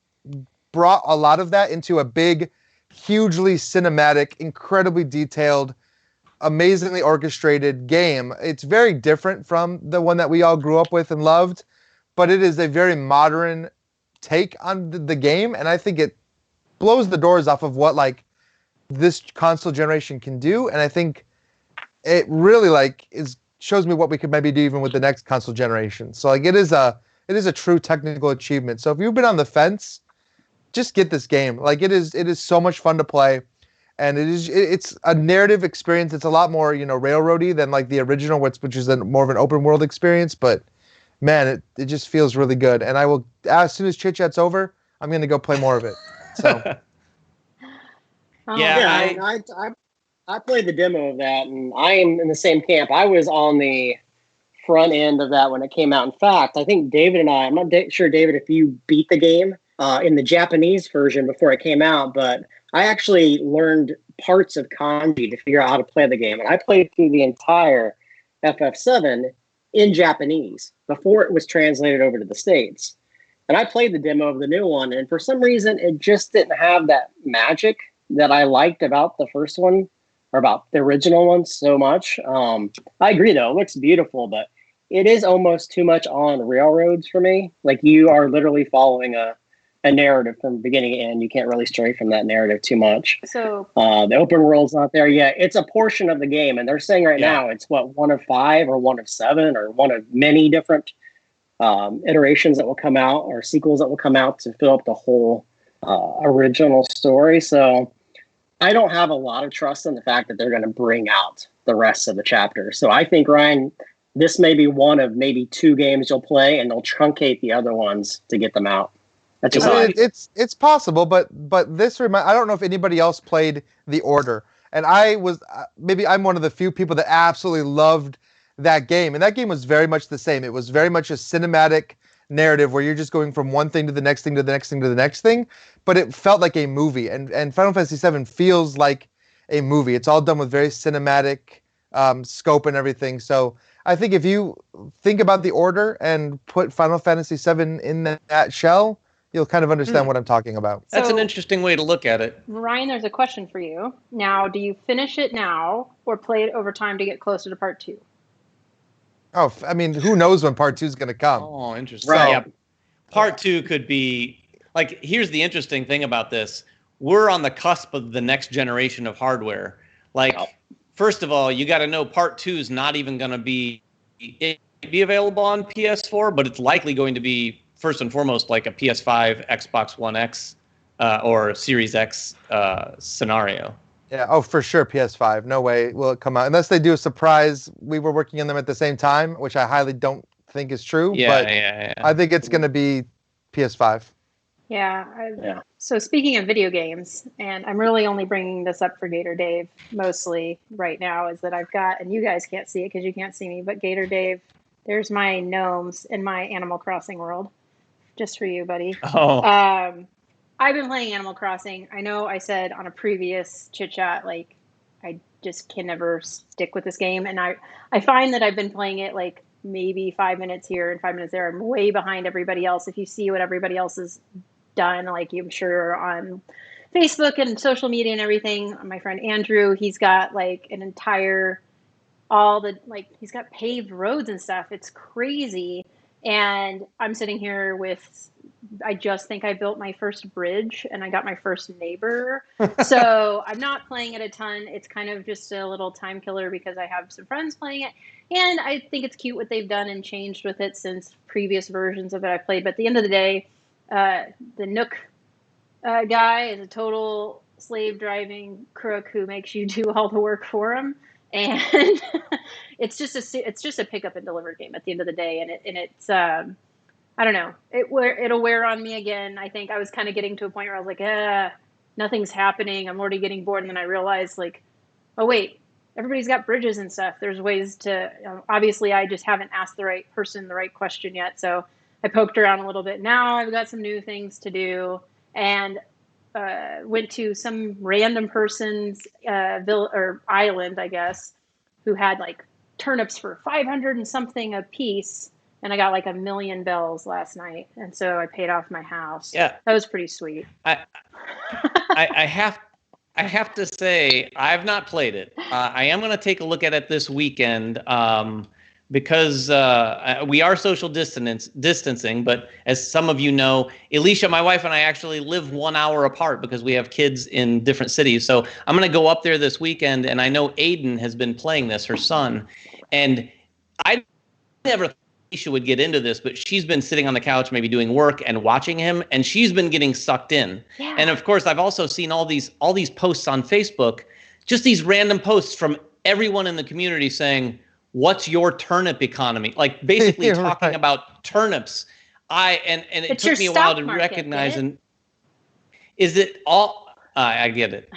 brought a lot of that into a big, hugely cinematic, incredibly detailed, amazingly orchestrated game. It's very different from the one that we all grew up with and loved, but it is a very modern take on the game, and I think it blows the doors off of what this console generation can do, and I think it really shows me what we could maybe do even with the next console generation. So it is a true technical achievement. So if you've been on the fence, just get this game. It is so much fun to play, and it's a narrative experience. It's a lot more railroady than the original, which is more of an open world experience, but man, it just feels really good. And I will, as soon as Chit Chat's over, I'm going to go play more of it. So, I played the demo of that, and I am in the same camp. I was on the front end of that when it came out. In fact, I think David and I'm not sure, David, if you beat the game in the Japanese version before it came out, but I actually learned parts of kanji to figure out how to play the game. And I played through the entire FF7 in Japanese before it was translated over to the States. And I played the demo of the new one, and for some reason, it just didn't have that magic that I liked about the first one, or about the original one so much. I agree, though. It looks beautiful, but it is almost too much on railroads for me. You are literally following a narrative from beginning to end. You can't really stray from that narrative too much. So the open world's not there yet. It's a portion of the game, and they're saying now it's one of 5 or 1 of 7 or one of many different iterations that will come out, or sequels that will come out to fill up the whole original story. So I don't have a lot of trust in the fact that they're going to bring out the rest of the chapters. So I think, Ryan, this may be one of maybe 2 games you'll play, and they'll truncate the other ones to get them out. That's just it's possible, but this I don't know if anybody else played The Order, and I was maybe I'm one of the few people that absolutely loved that game, and that game was very much the same. It was very much a cinematic narrative where you're just going from one thing to the next thing to the next thing to the next thing, but it felt like a movie, and Final Fantasy VII feels like a movie. It's all done with very cinematic scope and everything. So I think if you think about The Order and put Final Fantasy VII in that shell, you'll kind of understand what I'm talking about. That's an interesting way to look at it. Ryan, there's a question for you. Now, do you finish it now or play it over time to get closer to part 2? Oh, I mean, who knows when part 2 is going to come? Oh, interesting. Right. Yeah. Part 2 could be here's the interesting thing about this. We're on the cusp of the next generation of hardware. First of all, you got to know part 2 is not even going to be available on PS4, but it's likely going to be first and foremost a PS5, Xbox One X, or Series X scenario. Yeah, oh, for sure, PS5. No way will it come out. Unless they do a surprise, we were working on them at the same time, which I highly don't think is true. Yeah. I think it's going to be PS5. Yeah. So speaking of video games, and I'm really only bringing this up for Gator Dave mostly right now, is that I've got, and you guys can't see it because you can't see me, but Gator Dave There's my gnomes in my Animal Crossing world. Just for you, buddy. Oh, I've been playing Animal Crossing. I know I said on a previous chit chat, like, I just can never stick with this game. And I find that I've been playing it like maybe 5 minutes here and 5 minutes there. I'm way behind everybody else. If you see what everybody else has done, like I'm sure on Facebook and social media and everything, my friend Andrew, he's got like an entire, he's got paved roads and stuff. It's crazy. And I'm sitting here with, I just think I built my first bridge and I got my first neighbor. So I'm not playing it a ton. It's kind of just a little time killer because I have some friends playing it. And I think it's cute what they've done and changed with it since previous versions of it I've played. But at the end of the day, the Nook guy is a total slave driving crook who makes you do all the work for him. And it's just a pick up and deliver game at the end of the day. And it's I don't know. It'll wear on me again. I think I was kind of getting to a point where I was like, nothing's happening. I'm already getting bored. And then I realized, like, oh, wait, everybody's got bridges and stuff. There's ways to, obviously, I just haven't asked the right person the right question yet. So I poked around a little bit. Now I've got some new things to do. And went to some random person's island, I guess, who had, like, turnips for 500 and something a piece. And I got like 1,000,000 bells last night, and so I paid off my house. yeah. That was pretty sweet. I have to say I've not played it. I am going to take a look at it this weekend because we are social distancing. But as some of you know, Alicia, my wife, and I actually live 1 hour apart because we have kids in different cities. So I'm going to go up there this weekend, and I know Aiden has been playing this, her son, and I never thought Alicia would get into this, but she's been sitting on the couch, maybe doing work and watching him, and she's been getting sucked in. Yeah. And of course, I've also seen all these posts on Facebook, just these random posts from everyone in the community saying, "What's your turnip economy?" Like basically talking about turnips. And it It's took me a while to market, recognize. And is it all? I get it.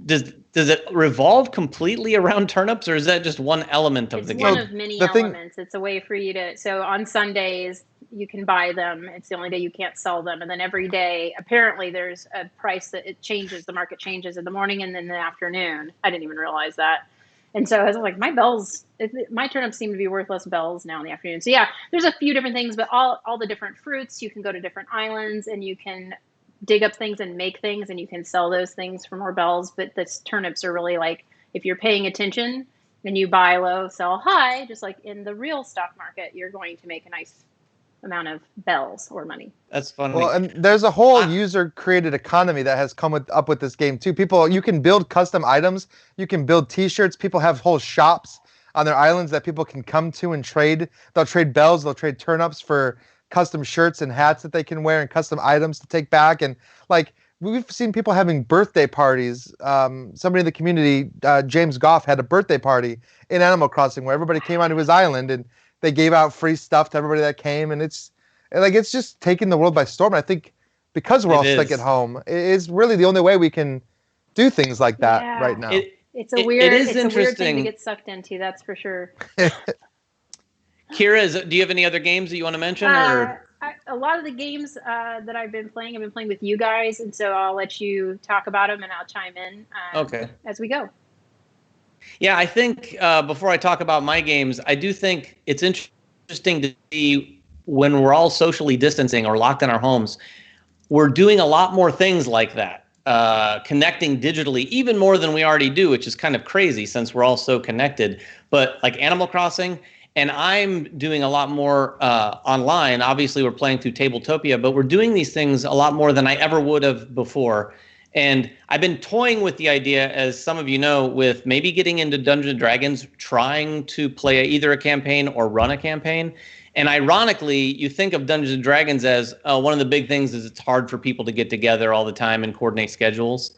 Does it revolve completely around turnips, or is that just one element of the game? It's one of many elements. It's a way for you to, so on Sundays, you can buy them. It's the only day you can't sell them. And then every day, apparently there's a price that it changes. The market changes in the morning and then in the afternoon. I didn't even realize that. And so I was like, my turnips seem to be worth less bells now in the afternoon. So yeah, there's a few different things, but all the different fruits, you can go to different islands and you can dig up things and make things, and you can sell those things for more bells. But the turnips are really like, if you're paying attention and you buy low, sell high, just like in the real stock market, you're going to make a nice amount of bells or money. That's funny. Well, and there's a whole user-created economy that has come up with this game too. You can build custom items. You can build T-shirts. People have whole shops on their islands that people can come to and trade. They'll trade bells. They'll trade turnips for custom shirts and hats that they can wear and custom items to take back. And like we've seen people having birthday parties. Somebody in the community, James Goff, had a birthday party in Animal Crossing where everybody came onto his island and they gave out free stuff to everybody that came. And it's just taking the world by storm. And I think because we're all stuck at home, it's really the only way we can do things like that right now. It's a weird thing to get sucked into, that's for sure. Kira, do you have any other games that you want to mention? A lot of the games that I've been playing with you guys, and so I'll let you talk about them and I'll chime in as we go. Yeah, I think before I talk about my games, I do think it's interesting to see when we're all socially distancing or locked in our homes, we're doing a lot more things like that, connecting digitally, even more than we already do, which is kind of crazy since we're all so connected. But like Animal Crossing, and I'm doing a lot more online. Obviously, we're playing through Tabletopia, but we're doing these things a lot more than I ever would have before. And I've been toying with the idea, as some of you know, with maybe getting into Dungeons & Dragons, trying to play either a campaign or run a campaign. And ironically, you think of Dungeons & Dragons as one of the big things is it's hard for people to get together all the time and coordinate schedules,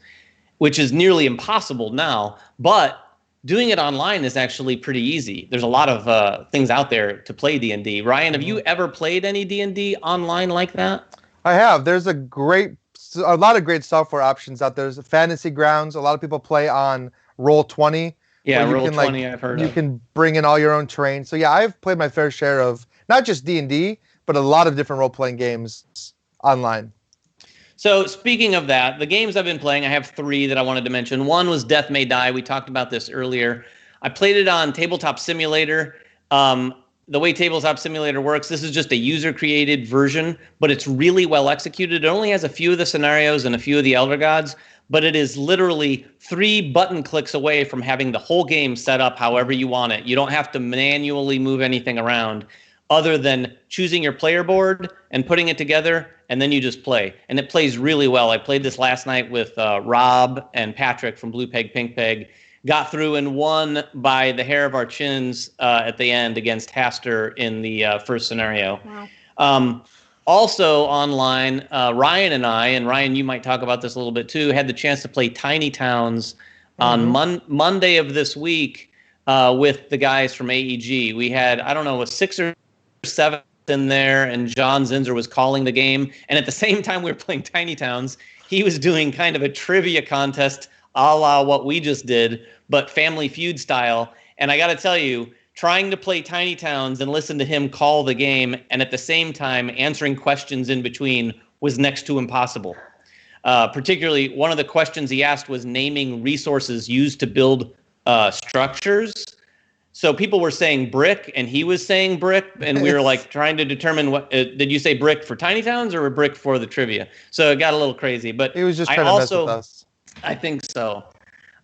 which is nearly impossible now. But doing it online is actually pretty easy. There's a lot of things out there to play D&D. Ryan, have you ever played any D&D online like that? I have. There's a lot of great software options out there. There's Fantasy Grounds. A lot of people play on Roll20. Yeah, where you Roll can 20 I've heard you of. can bring in all your own train. So yeah, I've played my fair share of not just D&D, but a lot of different role-playing games online. So speaking of that, the games I've been playing, I have 3 that I wanted to mention. One was Death May Die. We talked about this earlier. I played it on Tabletop Simulator. The way Tabletop Simulator works, this is just a user-created version, but it's really well executed. It only has a few of the scenarios and a few of the Elder Gods, but it is literally 3 button clicks away from having the whole game set up however you want it. You don't have to manually move anything around other than choosing your player board and putting it together, and then you just play. And it plays really well. I played this last night with Rob and Patrick from Blue Peg, Pink Peg. Got through and won by the hair of our chins at the end against Haster in the first scenario. Wow. Also online, Ryan and I, and Ryan, you might talk about this a little bit too, had the chance to play Tiny Towns on Monday of this week with the guys from AEG. We had, I don't know, a 6 or 7 in there, and John Zinzer was calling the game. And at the same time we were playing Tiny Towns, he was doing kind of a trivia contest a la what we just did, but Family Feud style. And I got to tell you, trying to play Tiny Towns and listen to him call the game and at the same time answering questions in between was next to impossible. Particularly, one of the questions he asked was naming resources used to build structures. So people were saying brick, and he was saying brick, and we were like trying to determine what did you say brick for Tiny Towns or brick for the trivia? So it got a little crazy. But He was just trying to mess with us. I think so.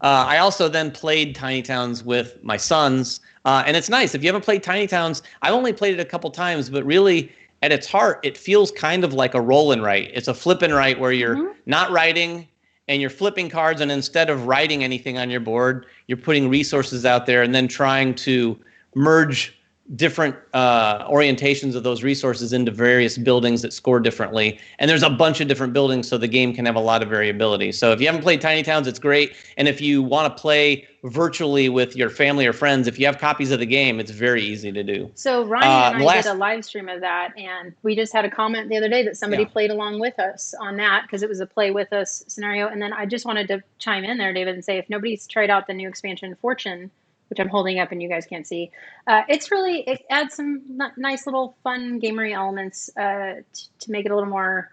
I also then played Tiny Towns with my sons, and it's nice. If you haven't played Tiny Towns, I've only played it a couple times, but really, at its heart, it feels kind of like a roll and write. It's a flip and write where you're not writing, and you're flipping cards, and instead of writing anything on your board, you're putting resources out there and then trying to merge different orientations of those resources into various buildings that score differently. And there's a bunch of different buildings, so the game can have a lot of variability. So if you haven't played Tiny Towns, it's great. And if you want to play virtually with your family or friends, if you have copies of the game, it's very easy to do. So Ryan and I did a live stream of that, and we just had a comment the other day that somebody played along with us on that because it was a play with us scenario. And then I just wanted to chime in there, David, and say if nobody's tried out the new expansion Fortune, which I'm holding up and you guys can't see, it adds some nice little fun gamery elements to make it a little more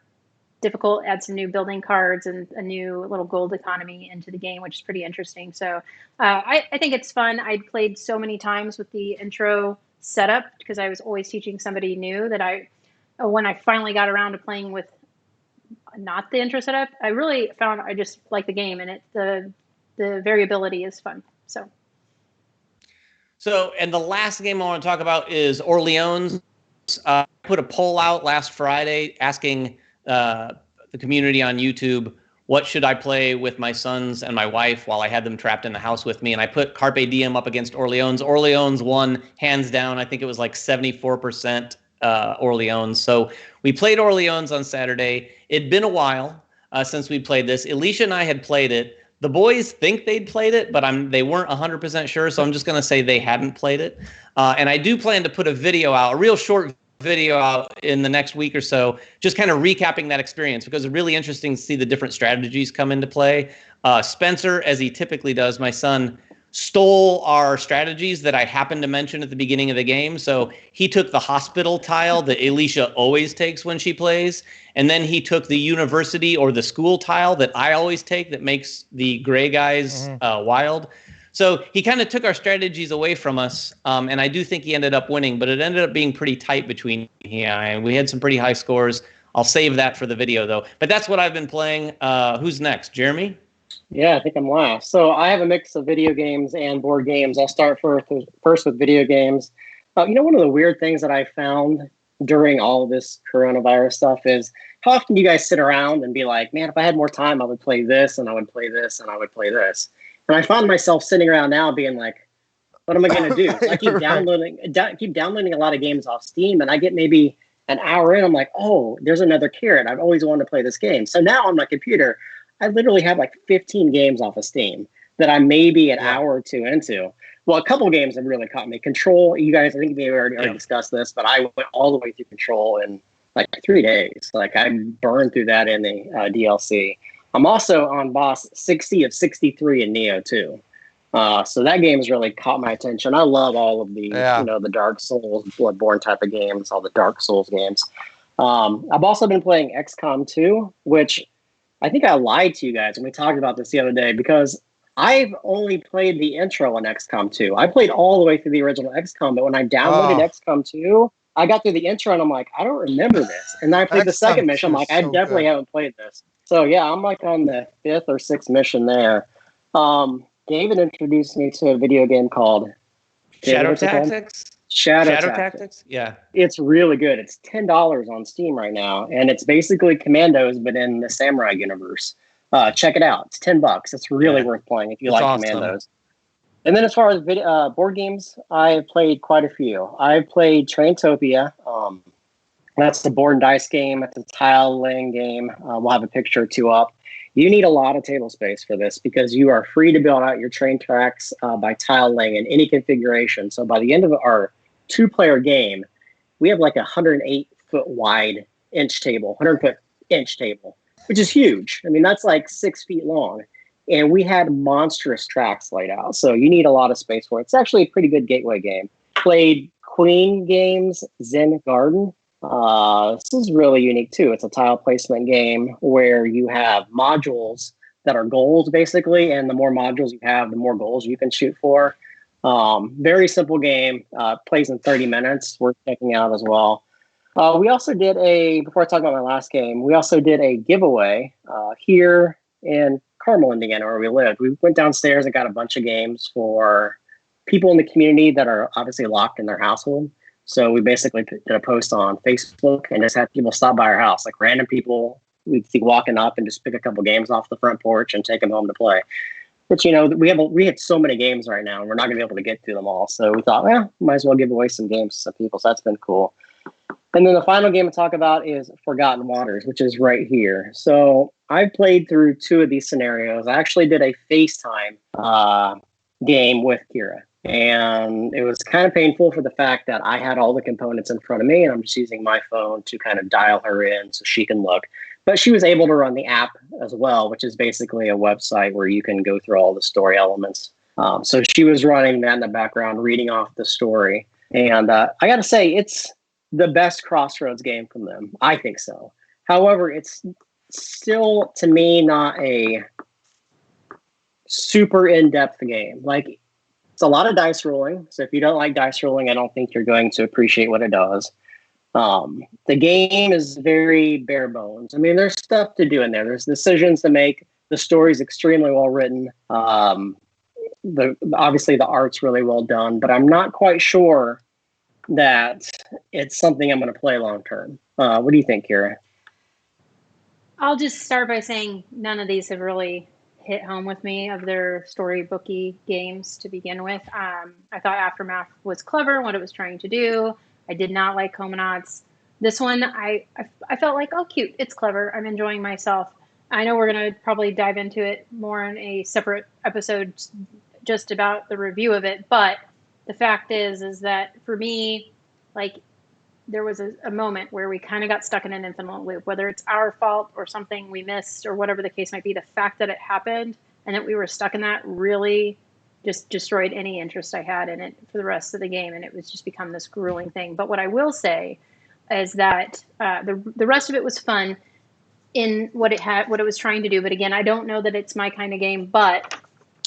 difficult, add some new building cards and a new little gold economy into the game, which is pretty interesting. So I think it's fun. I played so many times with the intro setup because I was always teaching somebody new that when I finally got around to playing with not the intro setup, I really found I just like the game, and the variability is fun. So, and the last game I want to talk about is Orleans. I put a poll out last Friday asking the community on YouTube, what should I play with my sons and my wife while I had them trapped in the house with me? And I put Carpe Diem up against Orleans. Orleans won hands down. I think it was like 74% Orleans. So we played Orleans on Saturday. It'd been a while since we played this. Alicia and I had played it. The boys think they'd played it, but they weren't 100% sure, so I'm just going to say they hadn't played it. And I do plan to put a video out, a real short video out in the next week or so, just kind of recapping that experience, because it's really interesting to see the different strategies come into play. Spencer, as he typically does, my son, stole our strategies that I happened to mention at the beginning of the game. So he took the hospital tile that Alicia always takes when she plays, and then he took the university or the school tile that I always take that makes the gray guys wild. So he kind of took our strategies away from us, and I do think he ended up winning, but it ended up being pretty tight between he and I, and we had some pretty high scores. I'll save that for the video, though. But that's what I've been playing. Who's next? Jeremy? Yeah, I think I'm last. So I have a mix of video games and board games. I'll start first with video games. One of the weird things that I found during all of this coronavirus stuff is how often you guys sit around and be like, man, if I had more time, I would play this and I would play this and I would play this. And I find myself sitting around now being like, what am I going to do? I keep downloading a lot of games off Steam, and I get maybe an hour in. I'm like, oh, there's another carrot. I've always wanted to play this game. So now on my computer, I literally have like 15 games off of Steam that I'm maybe an hour or two into. Well, a couple games have really caught me. Control, you guys, I think we already discussed this, but I went all the way through Control in like 3 days. Like I burned through that in the DLC. I'm also on boss 60 of 63 in Neo 2. So that game has really caught my attention. I love all of these, Yeah. the Dark Souls, Bloodborne type of games, all the Dark Souls games. I've also been playing XCOM 2, which I think I lied to you guys when we talked about this the other day, because I've only played the intro on XCOM 2. I played all the way through the original XCOM, but when I downloaded XCOM 2, I got through the intro and I'm like, I don't remember this. And then I played the second mission. I'm like, I definitely haven't played this. So yeah, I'm like on the 5th or 6th mission there. David introduced me to a video game called Shadow Tactics. Shadow Tactics. Yeah, it's really good. It's $10 on Steam right now, and it's basically Commandos, but in the Samurai universe. Check it out. It's $10. It's really worth playing if you like awesome. Commandos. And then as far as board games, I've played quite a few. I've played Traintopia. That's the board and dice game. It's a tile laying game. We'll have a picture or two up. You need a lot of table space for this because you are free to build out your train tracks by tile laying in any configuration. So by the end of our 2-player game, we have like a 108-foot wide inch table, 100-foot inch table, which is huge. I mean, that's like 6 feet long. And we had monstrous tracks laid out. So you need a lot of space for it. It's actually a pretty good gateway game. Played Queen Games Zen Garden. This is really unique too. It's a tile placement game where you have modules that are goals basically, and the more modules you have, the more goals you can shoot for. Very simple game. Plays in 30 minutes. Worth checking out as well. We also did before I talk about my last game, we also did a giveaway here in Carmel, Indiana, where we lived. We went downstairs and got a bunch of games for people in the community that are obviously locked in their household. So we basically did a post on Facebook and just had people stop by our house, like random people we'd see walking up and just pick a couple games off the front porch and take them home to play. But, we had so many games right now and we're not going to be able to get through them all. So we thought, might as well give away some games to some people. So that's been cool. And then the final game to talk about is Forgotten Waters, which is right here. So I've played through 2 of these scenarios. I actually did a FaceTime game with Kira. And it was kind of painful for the fact that I had all the components in front of me and I'm just using my phone to kind of dial her in so she can look. But she was able to run the app as well, which is basically a website where you can go through all the story elements. So she was running that in the background, reading off the story. And I got to say, it's the best Crossroads game from them. I think so. However, it's still, to me, not a super in-depth game. Like, it's a lot of dice rolling. So if you don't like dice rolling, I don't think you're going to appreciate what it does. The game is very bare bones. I mean, there's stuff to do in there. There's decisions to make. The story's extremely well written. Obviously the art's really well done, but I'm not quite sure that it's something I'm going to play long term. What do you think, Kira? I'll just start by saying none of these have really hit home with me of their storybooky games to begin with. I thought Aftermath was clever in what it was trying to do. I did not like Comanauts. This one, I felt like, oh, cute. It's clever. I'm enjoying myself. I know we're going to probably dive into it more in a separate episode just about the review of it. But the fact is that for me, like, there was a moment where we kind of got stuck in an infinite loop, whether it's our fault or something we missed or whatever the case might be. The fact that it happened and that we were stuck in that really just destroyed any interest I had in it for the rest of the game. And it was just become this grueling thing. But what I will say is that the rest of it was fun in what it was trying to do. But again, I don't know that it's my kind of game, but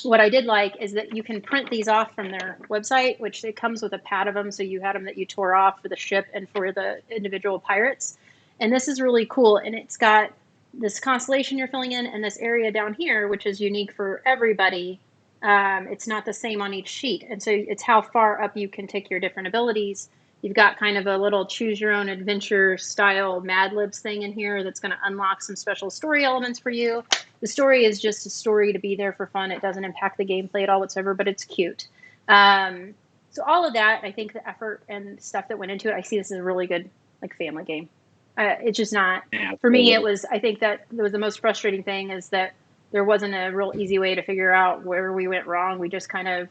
what I did like is that you can print these off from their website, which it comes with a pad of them. So you had them that you tore off for the ship and for the individual pirates. And this is really cool. And it's got this constellation you're filling in and this area down here, which is unique for everybody. It's not the same on each sheet. And so it's how far up you can take your different abilities. You've got kind of a little choose your own adventure style Mad Libs thing in here that's going to unlock some special story elements for you. The story is just a story to be there for fun. It doesn't impact the gameplay at all whatsoever, but it's cute. So all of that, I think the effort and stuff that went into it, I see this as a really good like family game. It's just not, for me, I think that was the most frustrating thing is that there wasn't a real easy way to figure out where we went wrong. We just kind of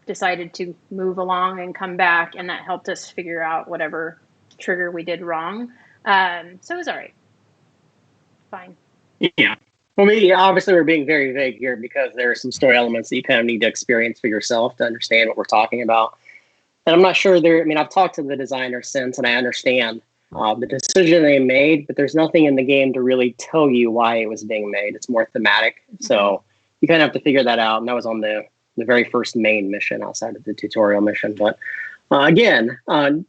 decided to move along and come back, and that helped us figure out whatever trigger we did wrong. So it was all right. Fine. Yeah. Well, obviously we're being very vague here because there are some story elements that you kind of need to experience for yourself to understand what we're talking about. And I'm not sure I've talked to the designer since, and I understand the decision they made, but there's nothing in the game to really tell you why it was being made. It's more thematic. So you kind of have to figure that out. And that was on the very first main mission outside of the tutorial mission. But again,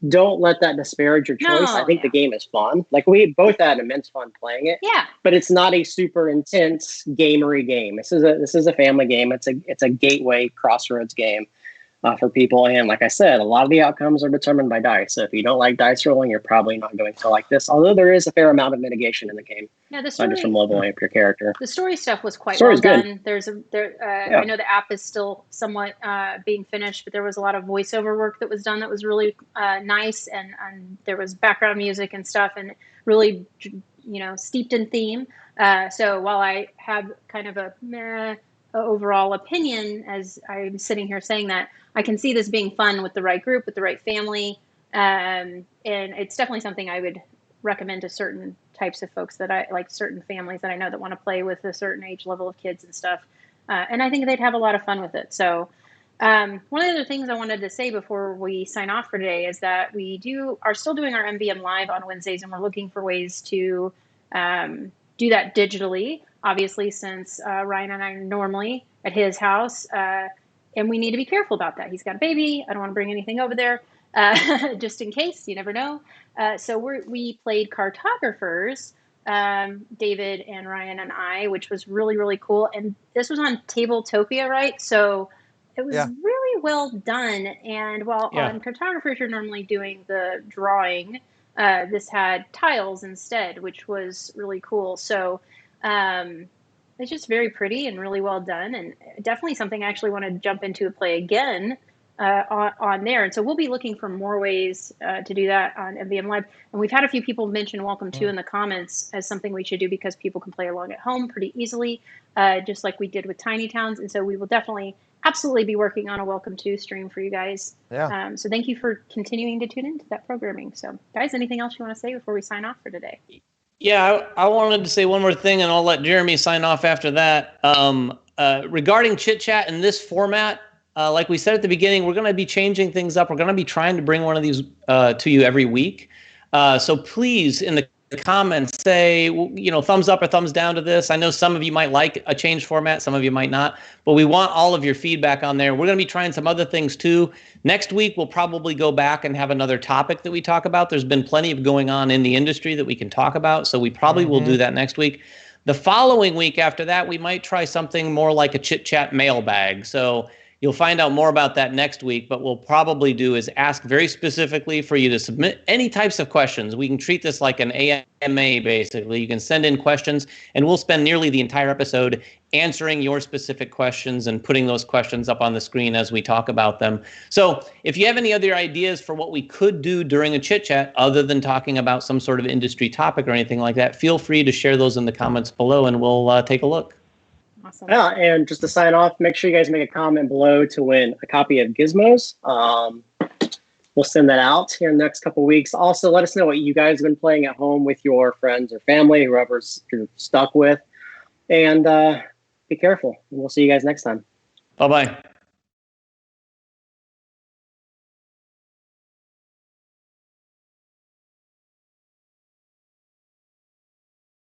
don't let that disparage your choice. I think the game is fun. Like, we both had immense fun playing it. Yeah. But it's not a super intense gamery game. This is a family game. It's a gateway crossroads game for people. And like I said, a lot of the outcomes are determined by dice. So if you don't like dice rolling, you're probably not going to like this. Although there is a fair amount of mitigation in the game. Yeah, the story, just from leveling up your character. The story stuff was quite Story's well good. done. I know the app is still somewhat being finished, but there was a lot of voiceover work that was done that was really nice, and there was background music and stuff, and really, steeped in theme. So while I have kind of a meh overall opinion, as I'm sitting here saying that, I can see this being fun with the right group, with the right family, and it's definitely something I would recommend to certain types of folks that I like, certain families that I know that want to play with a certain age level of kids and stuff. And I think they'd have a lot of fun with it. So one of the other things I wanted to say before we sign off for today is that we are still doing our MVM Live on Wednesdays, and we're looking for ways to do that digitally, obviously, since Ryan and I are normally at his house, and we need to be careful about that. He's got a baby. I don't want to bring anything over there. Just in case, you never know. So we played Cartographers, David and Ryan and I, which was really, really cool. And this was on Tabletopia, right? So it was really well done. And while on Cartographers, you're normally doing the drawing, this had tiles instead, which was really cool. So it's just very pretty and really well done, and definitely something I actually want to jump into and play again on there. And so we'll be looking for more ways to do that on MVM Live. And we've had a few people mention Welcome To in the comments as something we should do because people can play along at home pretty easily, just like we did with Tiny Towns. And so we will definitely, absolutely be working on a Welcome To stream for you guys. Yeah. So thank you for continuing to tune into that programming. So guys, anything else you want to say before we sign off for today? Yeah, I wanted to say one more thing, and I'll let Jeremy sign off after that. Regarding Chit Chat in this format, like we said at the beginning, we're going to be changing things up. We're going to be trying to bring one of these to you every week. So please, in the comments, say, thumbs up or thumbs down to this. I know some of you might like a changed format, some of you might not, but we want all of your feedback on there. We're going to be trying some other things too. Next week, we'll probably go back and have another topic that we talk about. There's been plenty of going on in the industry that we can talk about, so we probably will do that next week. The following week after that, we might try something more like a Chit Chat mailbag. So you'll find out more about that next week, but we'll probably do is ask very specifically for you to submit any types of questions. We can treat this like an AMA, basically. You can send in questions, and we'll spend nearly the entire episode answering your specific questions and putting those questions up on the screen as we talk about them. So if you have any other ideas for what we could do during a chit chat, other than talking about some sort of industry topic or anything like that, feel free to share those in the comments below, and we'll take a look. Awesome. Yeah, and just to sign off, make sure you guys make a comment below to win a copy of Gizmos. We'll send that out here in the next couple of weeks. Also, let us know what you guys have been playing at home with your friends or family, whoever's you're stuck with. And be careful. We'll see you guys next time. Bye-bye.